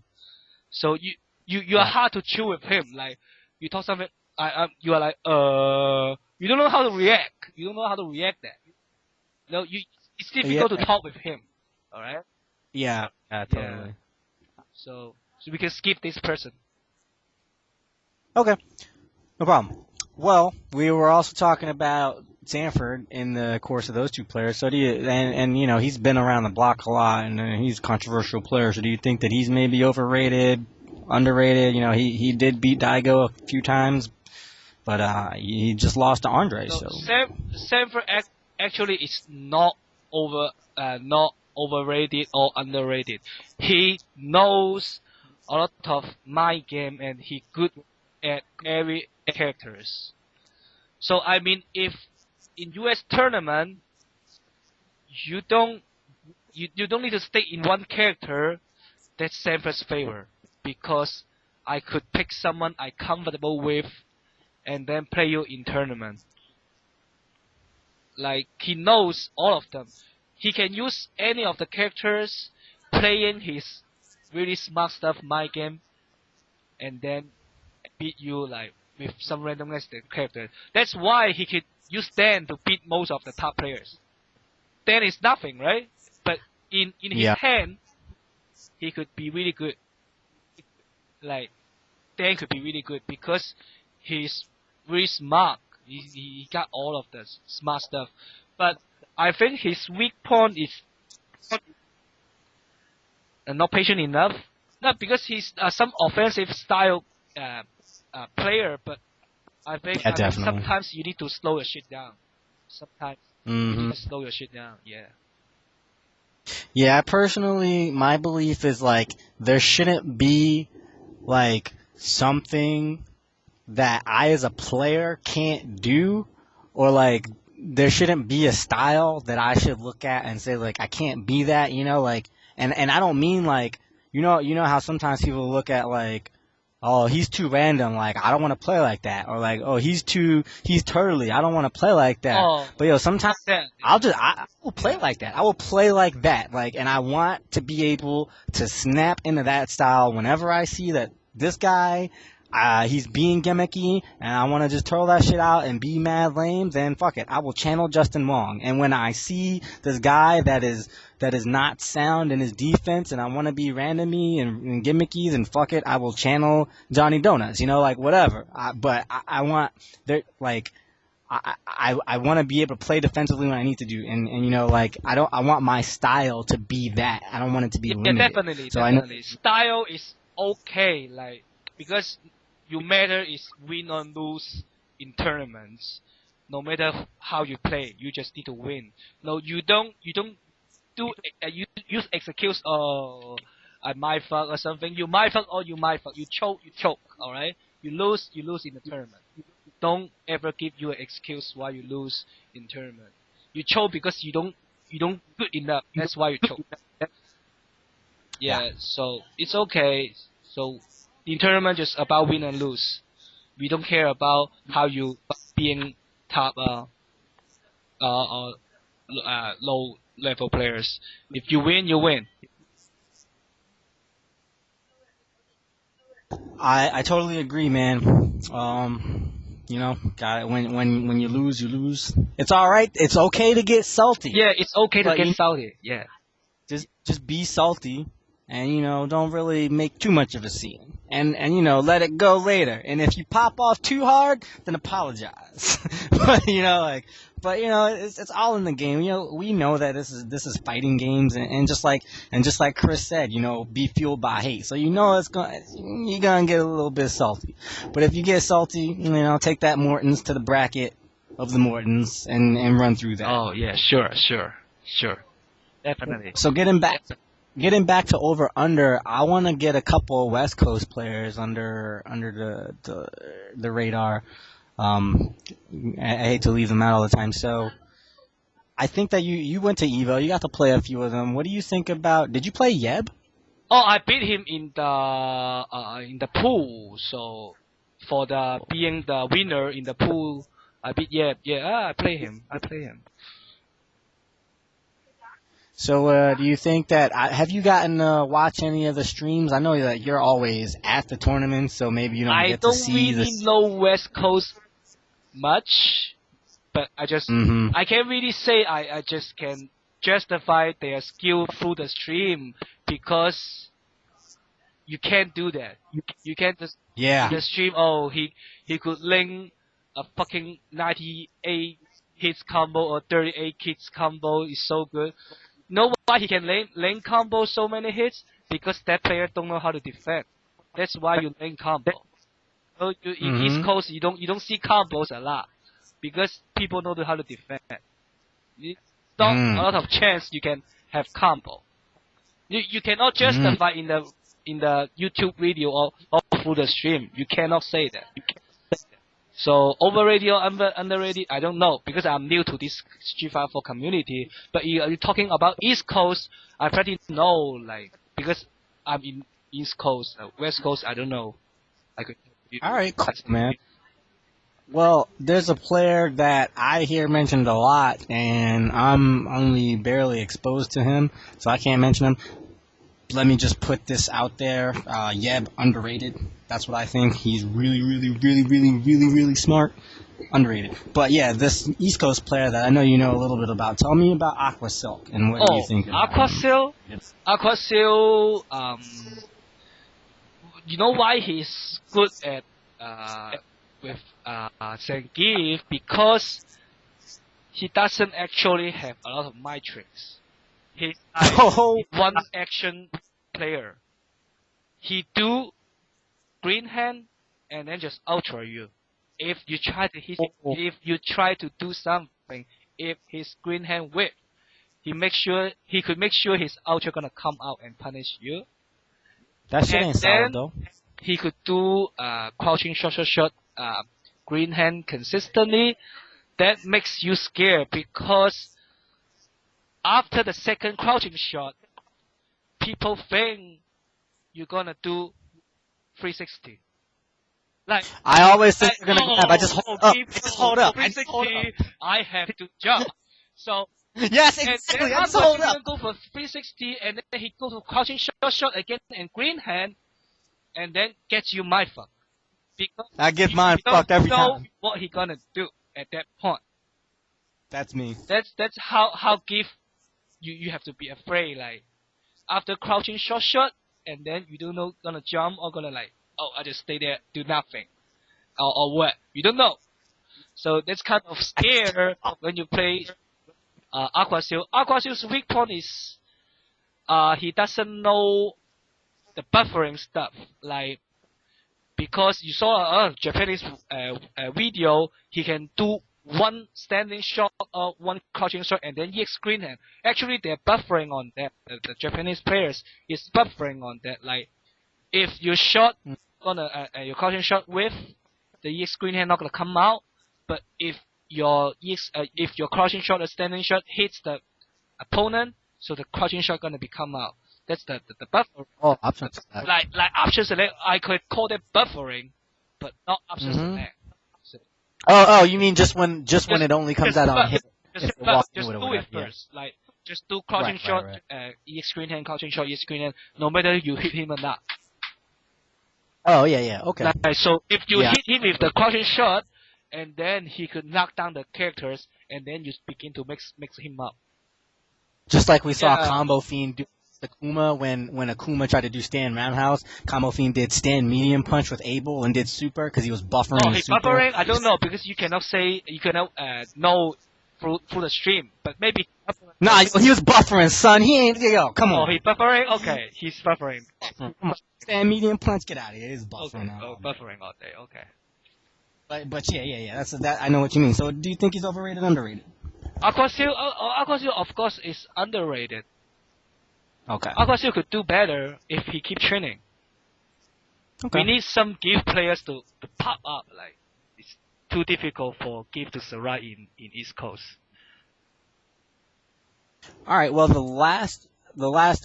So you are hard to chill with him. Like you talk something, you are like you don't know how to react. You don't know how to react that. No, it's difficult to talk with him. All right. Yeah, totally. So we can skip this person. Okay, no problem. Well, we were also talking about Sanford in the course of those two players. So do you? And you know he's been around the block a lot, and he's a controversial player. So do you think that he's maybe overrated, underrated? You know, he did beat Daigo a few times, but he just lost to Andre. So Sanford actually is not overrated or underrated. He knows a lot of my game, and he good at every characters. So I mean, if in US tournament you don't need to stay in one character, that's Sanford's favor, because I could pick someone I comfortable with and then play you in tournament. Like he knows all of them. He can use any of the characters playing his really smart stuff my game, and then beat you like with some randomness character. That's why he could use Dan to beat most of the top players. Dan is nothing, right? But in his hand, he could be really good. Like Dan could be really good because he's really smart. He got all of the smart stuff. But I think his weak point is not patient enough. Not because he's some offensive style player, but I think sometimes you need to slow your shit down. Sometimes you need to slow your shit down. Yeah. Yeah, personally, my belief is like there shouldn't be like something that I as a player can't do, or like there shouldn't be a style that I should look at and say like I can't be that, you know, like and I don't mean like you know how sometimes people look at like, oh, he's too random, like I don't want to play like that, or like, oh, he's turtly, I don't want to play like that. But sometimes I will play like that. I will play like that, like, and I want to be able to snap into that style whenever I see that this guy he's being gimmicky, and I want to just throw that shit out and be mad lame, then fuck it. I will channel Justin Wong. And when I see this guy that is not sound in his defense, and I want to be randomy and gimmicky, then fuck it. I will channel Johnny Donuts. You know, like whatever. I want there like. I want to be able to play defensively when I need to do, and you know, like I want my style to be that. I don't want it to be limited. Yeah, definitely. So definitely. Style is okay, like because your matter is win or lose in tournaments. No matter how you play, you just need to win. No, you don't do you use excuse I might fuck or something. You might fuck or you might fuck. You choke. All right. You lose in the tournament. Don't ever give you an excuse why you lose in tournament. You choke because you don't good enough. That's why you choke. Yeah. So it's okay. So in tournament just about win and lose. We don't care about how you being top low level players. If you win, you win. I totally agree, man. You know, got it. When you lose, you lose. It's all right. It's okay to get salty. Yeah, it's okay to But get salty. Yeah. Just be salty, and you know, don't really make too much of a scene, and you know, let it go later. And if you pop off too hard, then apologize. But you know, but you know, it's all in the game. You know, we know that this is fighting games, and just like Chris said, you know, be fueled by hate. So you know, you're gonna get a little bit salty. But if you get salty, you know, take that Mortons to the bracket of the Mortons and run through that. Oh yeah, sure. Definitely. So getting back to over under, I want to get a couple of West Coast players under the radar. I hate to leave them out all the time. So I think that you went to Evo, you got to play a few of them. What do you think about? Did you play Yeb? Oh, I beat him in the pool. So for the being the winner in the pool, I beat Yeb. Yeah, I play him. So do you think that have you gotten to watch any of the streams? I know that you're always at the tournament, so maybe you don't get to see this. I don't really know West Coast much, but I can't really say I just can justify their skill through the stream because you can't do that. You can't just the stream. Oh, he could link a fucking 98 hits combo or 38 hits combo is so good. Know why he can lane combo so many hits? Because that player don't know how to defend. That's why you lane combo. So in East Coast you don't see combos a lot because people know how to defend. It's not a lot of chance you can have combo. You cannot justify in the YouTube video or through the stream. You cannot say that. So overrated or underrated, I don't know because I'm new to this G54 community. But you're talking about East Coast, I pretty know like because I'm in East Coast, West Coast, I don't know. All right, cool, man. Well, there's a player that I hear mentioned a lot, and I'm only barely exposed to him, so I can't mention him. Let me just put this out there. Yeb, underrated. That's what I think. He's really smart. Underrated. But yeah, this East Coast player that I know you know a little bit about. Tell me about Aqua Silk and what do you think about him? Aqua Silk, you know why he's good at with Zangief? Because he doesn't actually have a lot of matrix. He's one action player. He do green hand and then just ultra you. If you try to hit, if you try to do something, if his green hand whip, he could make sure his ultra gonna come out and punish you. That shit ain't solid though. He could do crouching shot green hand consistently. That makes you scared because after the second crouching shot, people think you're gonna do 360. Like I always think you're gonna grab. I just hold up. I have to jump. So yes, exactly. I just hold up. Go for 360, and then he go to crouching shot again and green hand, and then gets you mind fuck. Because I get mind fucked every time. You know what he gonna do at that point. That's me. That's how give. You have to be afraid, like, after crouching shot, and then you don't know gonna jump or gonna like, oh, I just stay there, do nothing. Or what? You don't know. So that's kind of scare when you play Aqua Silk. Aqua Silk's weak point is he doesn't know the buffering stuff. Like, because you saw a Japanese video, he can do one standing shot or one crouching shot and then EX green hand. Actually, they're buffering on that. The Japanese players is buffering on that. Like, if you shot your crouching shot with the EX green hand, not gonna come out. But if your crouching shot or standing shot hits the opponent, so the crouching shot gonna be come out. That's the buffer. Oh, options. Like options select. I could call that buffering. but not after select. So, Oh, you mean just when it only comes out on hit? Just if walk do through it first. Like, just do crouching shot, EX screen hand, crouching shot, EX screen hand, no matter you hit him or not. Oh, yeah, okay. Like, so if you hit him with the crouching shot, and then he could knock down the characters, and then you begin to mix him up. Just like we saw Combo Fiend do Akuma when Akuma tried to do stand roundhouse, Combo Fiend did stand medium punch with Abel and did super because he was buffering. Oh, he buffering? I don't know because you cannot know through the stream, but maybe. Nah, he was buffering, son. He ain't. Yo, come on. Oh, he buffering? Okay, he's buffering. Stand medium punch, get out of here. He's buffering. Okay. Oh, buffering all day. Okay. But yeah. That's that. I know what you mean. So, do you think he's overrated, underrated? Aquasil, of course, is underrated. Okay. Aquasil could do better if he keep training. Okay. We need some give players to pop up. Like, it's too difficult for give to survive in East Coast. All right. Well, the last,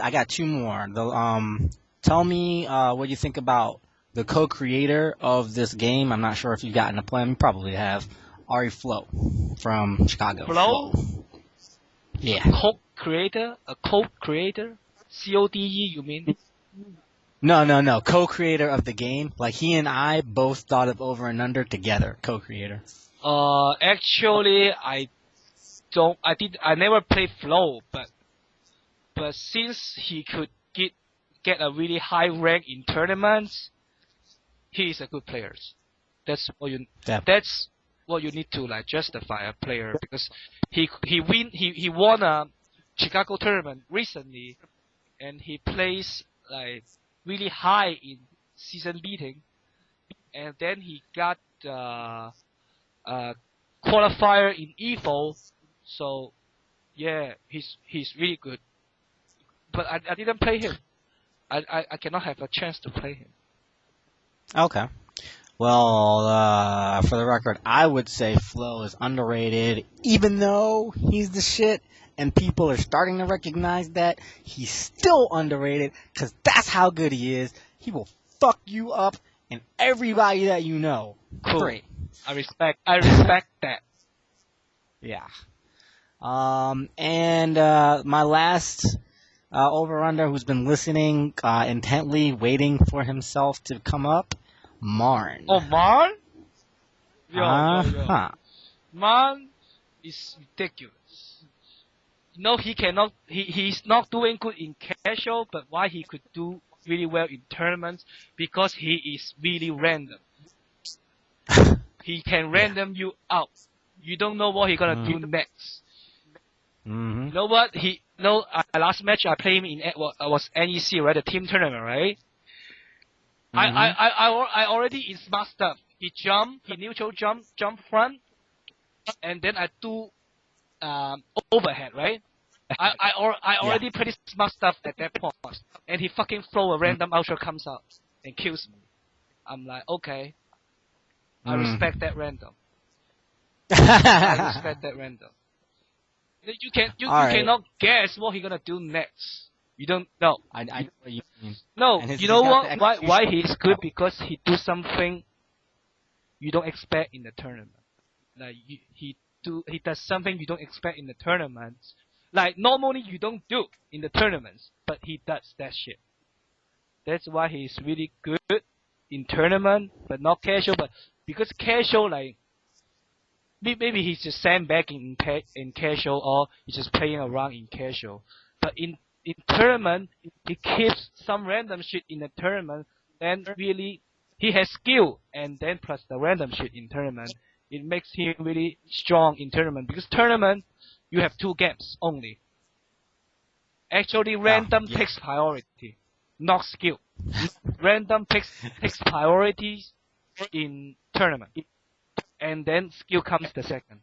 I got two more. Tell me what you think about the co-creator of this game. I'm not sure if you've gotten to play him. You probably have. Ari Flo from Chicago. Flo? Yeah. A co-creator? CODE, you mean? No. Co-creator of the game. Like, he and I both thought of Over and Under together. Co-creator. Actually, I never played Flo, but since he could get a really high rank in tournaments, he is a good player. That's what you need to like justify a player, because he won a Chicago tournament recently, and he plays like really high in season beating, and then he got qualifier in EVO, so yeah, he's really good. But I didn't play him. I cannot have a chance to play him. Okay. Well, for the record, I would say Flo is underrated, even though he's the shit, and people are starting to recognize that. He's still underrated, because that's how good he is. He will fuck you up and everybody that you know. Cool. Great. I respect that. Yeah. And my last over-under who's been listening intently, waiting for himself to come up, Marn. Oh, Marn? Yo. Marn is ridiculous. You know, he's not doing good in casual, but why he could do really well in tournaments? Because he is really random. He can random you out. You don't know what he's gonna do next. Mm-hmm. You know what? Last match I played him in was NEC, right? The team tournament, right? Mm-hmm. I already in smart stuff. He neutral jump front, and then I do overhead, right? I already pretty smart stuff at that point, and he fucking throw a random ultra comes out and kills me. I'm like, okay, I respect that random. I respect that random. You cannot guess what he's gonna do next. You don't know. I know what you mean. No, you know what? Why he's good? Because he do something you don't expect in the tournament. Like he does something you don't expect in the tournaments. Like normally you don't do in the tournaments, but he does that shit. That's why he's really good in tournament, but not casual. But because casual, like maybe he's just sandbagging in casual, or he's just playing around in casual. But in tournament, he keeps some random shit in the tournament, then really he has skill, and then plus the random shit in tournament, it makes him really strong in tournament. Because tournament, you have 2 games only. Actually, random takes priority, not skill. Random takes priorities in tournament, and then skill comes the second.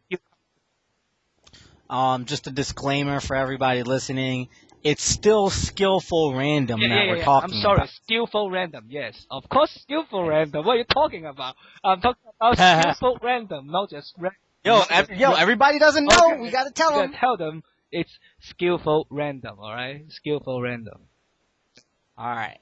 Just a disclaimer for everybody listening. It's still skillful random that we're talking about. I'm sorry, skillful random, yes. Of course, skillful random. What are you talking about? I'm talking about skillful random, not just random. Yo, everybody doesn't know. Okay. We gotta tell them. Tell them it's skillful random, alright? Skillful random. Alright.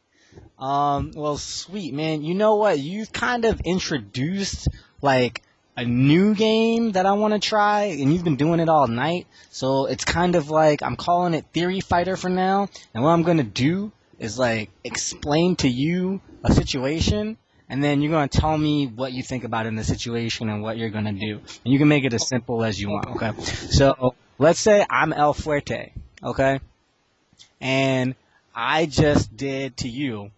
Well, sweet man. You know what? You've kind of introduced like a new game that I want to try, and you've been doing it all night. So it's kind of like I'm calling it Theory Fighter for now. And what I'm gonna do is like explain to you a situation, and then you're gonna tell me what you think about it in the situation and what you're gonna do. And you can make it as simple as you want. Okay. So let's say I'm El Fuerte. Okay. And I just did to you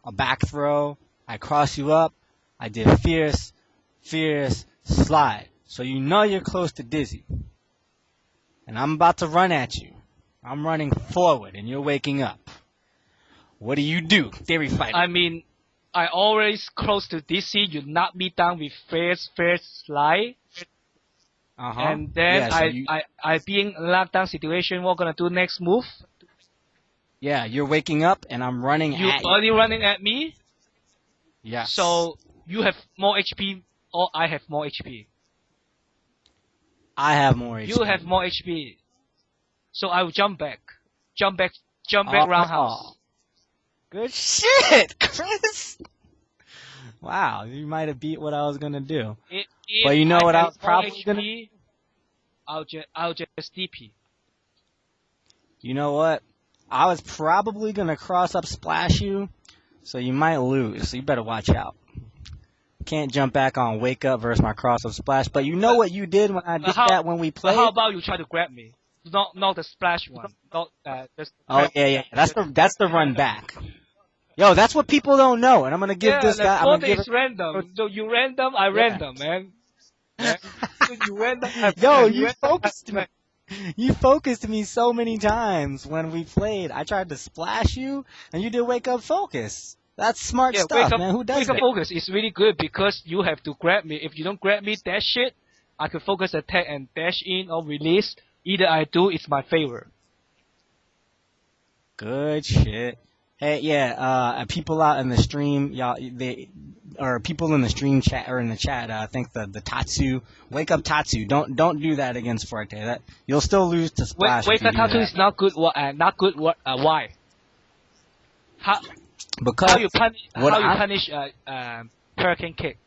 a back throw. I cross you up. I did fierce slide. So you know you're close to dizzy. And I'm about to run at you. I'm running forward and you're waking up. What do? Theory Fighter. I mean, I always close to DC. You knock me down with first slide. Uh-huh. And then Yeah, so I being lockdown situation, what gonna do next move? yeah, you're waking up and I'm running You at you. only running at me, Yes. so you have more HP or I have more HP. I have more HP. You have more HP. So I will jump back. Jump back Oh. roundhouse. Good shit, Chris. Wow, you might have beat what I was gonna do. If But you know what I have was more probably HP, I'll just DP. You know what? I was probably gonna cross up splash you, so you might lose. So you better watch out. Can't jump back on wake up versus my cross up splash. But you know what you did when I did that when we But played? how about you try to grab me? Not the splash one. Not just. Oh yeah. That's the run back. Yo, that's what people don't know, and I'm gonna give this guy. I'm gonna give is random. So you random, I random, man. Yeah. So you random. Yo, you focused me. You focused me so many times when we played. I tried to splash you, and you did wake up focus. That's smart stuff, man. Who does wake that? up focus is really good because you have to grab me. If you don't grab me, that shit, I could focus attack and dash in or release. Either I do, it's my favor. Good shit. Hey, yeah, people out in the stream, y'all, or people in the stream chat or in the chat, I think the Tatsu, wake up Tatsu. Don't do that against Forte. That you'll still lose to Splash. Wake up Tatsu is not good. Not good. Why? Because how you punish hurricane kick?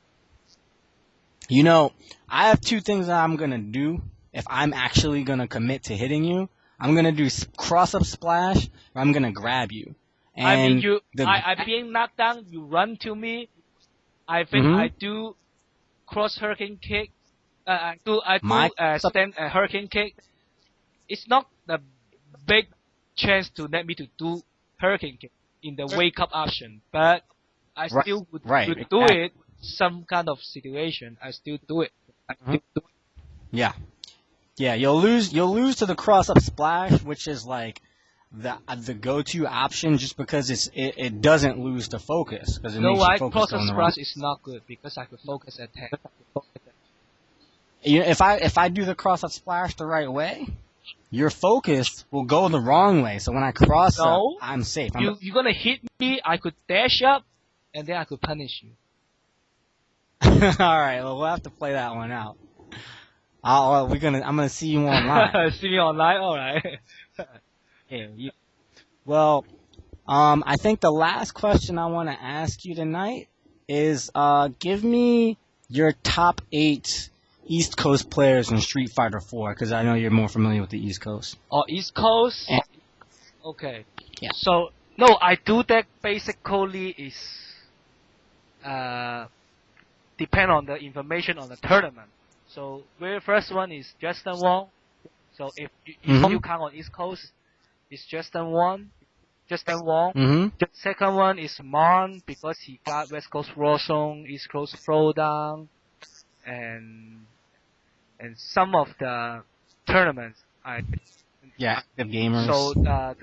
You know, I have two things that I'm gonna do if I'm actually gonna commit to hitting you. I'm gonna do cross up splash, or I'm gonna grab you. And I mean, I being knocked down, you run to me. I think I do cross hurricane kick. I do stand hurricane kick. It's not the big chance to let me to do hurricane kick in the wake up option, but I still would do it. Some kind of situation, I still do it. Yeah, you'll lose to the cross up splash, which is like the go-to option, just because it doesn't lose to focus, because it makes you focus cross up on the splash is not good because I could focus attack. You know, if I do the cross up splash the right way, your focus will go the wrong way. So when I cross up, I'm safe. You're gonna hit me. I could dash up, and then I could punish you. All right, well we'll have to play that one out. I'm gonna see you online. See me online, all right. Yeah. Well, I think the last question I want to ask you tonight is, give me your top 8 East Coast players in Street Fighter 4, because I know you're more familiar with the East Coast. Oh, East Coast. Okay. Yeah. So no, I do that basically is depend on the information on the tournament. So very first one is Justin Wong. So if you count on East Coast, it's Justin Wong. Second one is Mon, because he got West Coast Warzone, East Coast Throwdown, and some of the tournaments active gamers. So the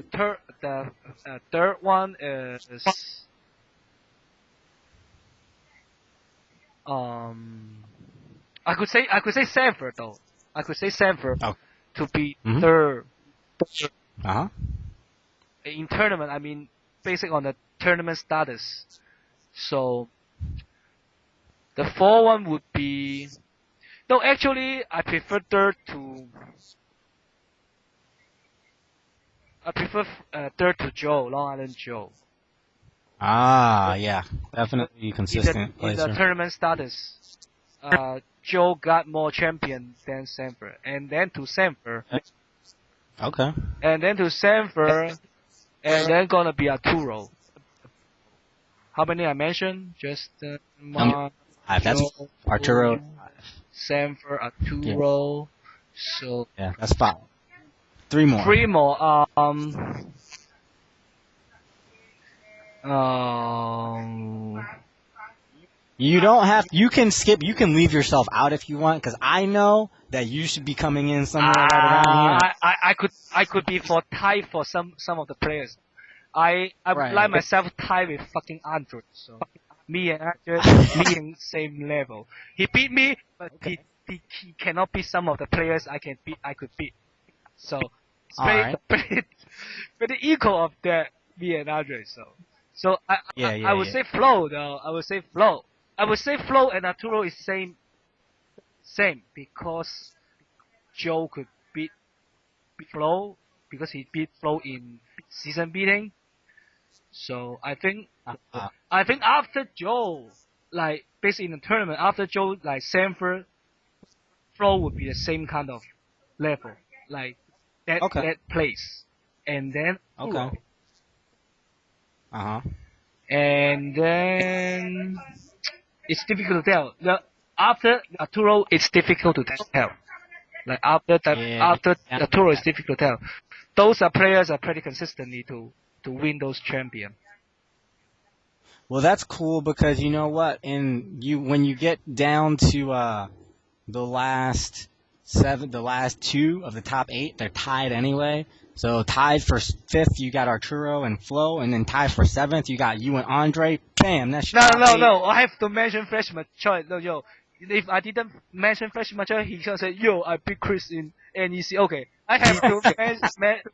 third one is I could say Sanford though. I could say Sanford to be third. In tournament, I mean, based on the tournament status. So the fourth one would be no. Actually, I prefer third to Joe, Long Island Joe. Ah, yeah, definitely In consistent the placer. tournament status, Joe got more champion than Sanford, and then to Sanford, Okay. and then to Sanford, and then gonna be Arturo. How many I mentioned? Just Number five. That's Joe, Arturo. Sanford, Yeah, Arturo. So yeah, that's five. Three more. three more. Um, You don't have. You can skip. You can leave yourself out if you want, because I know that you should be coming in somewhere right around here. I could be for tied for some of the players. I would Right. like myself tied with fucking Andrew. So me and Andrew, me in same level. He beat me, but he cannot beat some of the players I could beat. So it's All right. pretty equal of that me and Andre. So Yeah, I yeah, would yeah. say flow though. I would say flow. I would say flow and Arturo is same because Joe could beat Flow because he beat Flow in season beating. So Uh, I think after Joe, like basically in the tournament, after Joe, like Sanford, Flow would be the same kind of level, like okay. that place, and then Okay. Arturo, Uh huh. and then it's difficult to tell. After Arturo, it's difficult to tell. Like Yeah. after Yeah. Arturo, it's difficult to tell. Those are players are pretty consistently to win those champion. Well, that's cool because you know what? When you get down to the last the last two of the top eight, they're tied anyway. So tied for fifth, you got Arturo and Flo, and then tied for seventh, you got you and Andre. Bam, that's your top eight. No. I have to mention freshman choice. No, yo. If I didn't mention freshman choice, he can say, yo, I beat Chris in NEC. Okay, I have to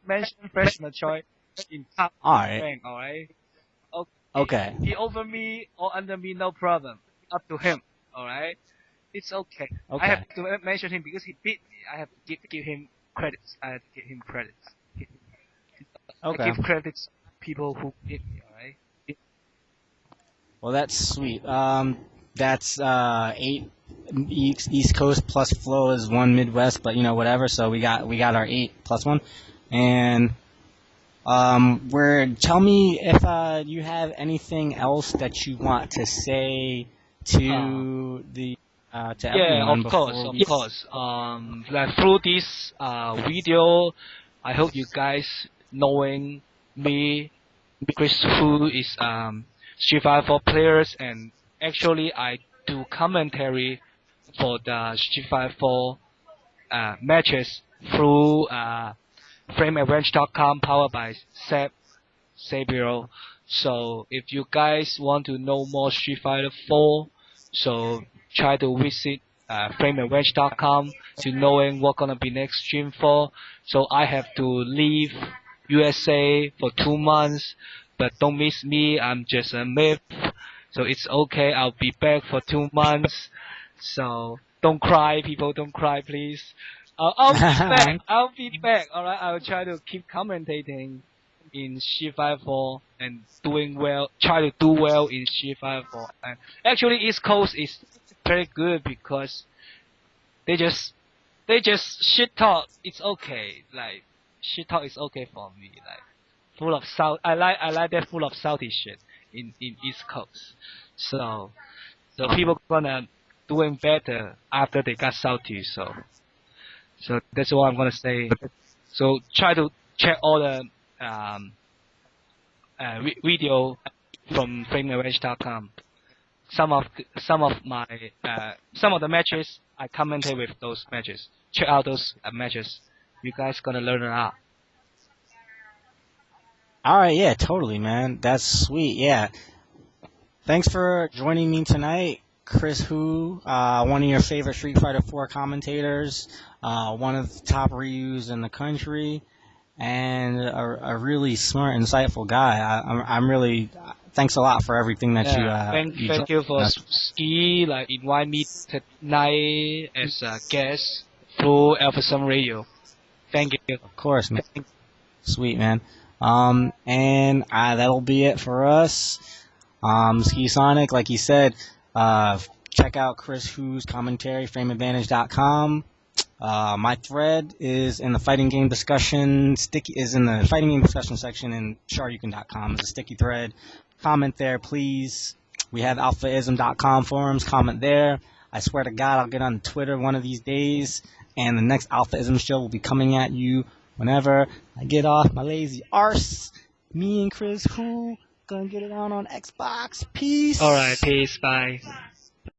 mention freshman choice in top All right. rank. All right. Okay. Okay. He over me or under me, no problem. Up to him. All right. It's okay. I have Okay. to mention him because he beat me. I have to give him credits. I have to give him credits. I Okay. give credits to people who beat me. All right. Well, that's sweet. That's eight East Coast plus Flo is one Midwest, but you know whatever. So we got our eight plus one, and tell me if you have anything else that you want to say to to Yeah, everyone of we. course. Like through this video, I hope you guys knowing me, Chris, who is Street Fighter 4 players, and actually I do commentary for the Street Fighter 4 matches through FrameAdvantage.com, powered by Sabiro. So if you guys want to know more Street Fighter 4, so try to visit FrameAdvantage.com to knowing what gonna be next stream for. So I have to leave USA for 2 months, but don't miss me. I'm just a myth. So it's okay. I'll be back for 2 months. So don't cry, people. Don't cry, please. I'll be back. I'll be back. All right. I'll try to keep commentating in C54 and doing well. Try to do well in C54. And actually, East Coast is very good because they just shit talk. It's okay. Like shit talk is okay for me. Like full of South. I like that full of Southie shit in East Coast. So people gonna doing better after they got Southie. So that's what I'm gonna say. So try to check all the video from framearrange.com. Some of my some of the matches I commented with those matches. Check out those matches. You guys gonna learn a lot. All right, yeah, totally, man. That's sweet. Yeah. Thanks for joining me tonight, Chris Hu, one of your favorite Street Fighter 4 commentators, one of the top Ryus in the country, and a really smart, insightful guy. I'm really thanks a lot for everything that thank you for Ski invite me tonight as a guest through AlphaISM Radio. Thank you. Of course, man. Sweet, man. And that'll be it for us. Skisonic, like he said, check out Chris Hu's commentary, frameadvantage.com. My thread is in the fighting game discussion section, and sharyukin.com is a sticky thread. Comment there, please. We have AlphaISM.com forums. Comment there. I swear to God, I'll get on Twitter one of these days, and the next AlphaISM show will be coming at you whenever I get off my lazy arse. Me and Chris Hu gonna get it on Xbox. Peace. Alright, peace, bye.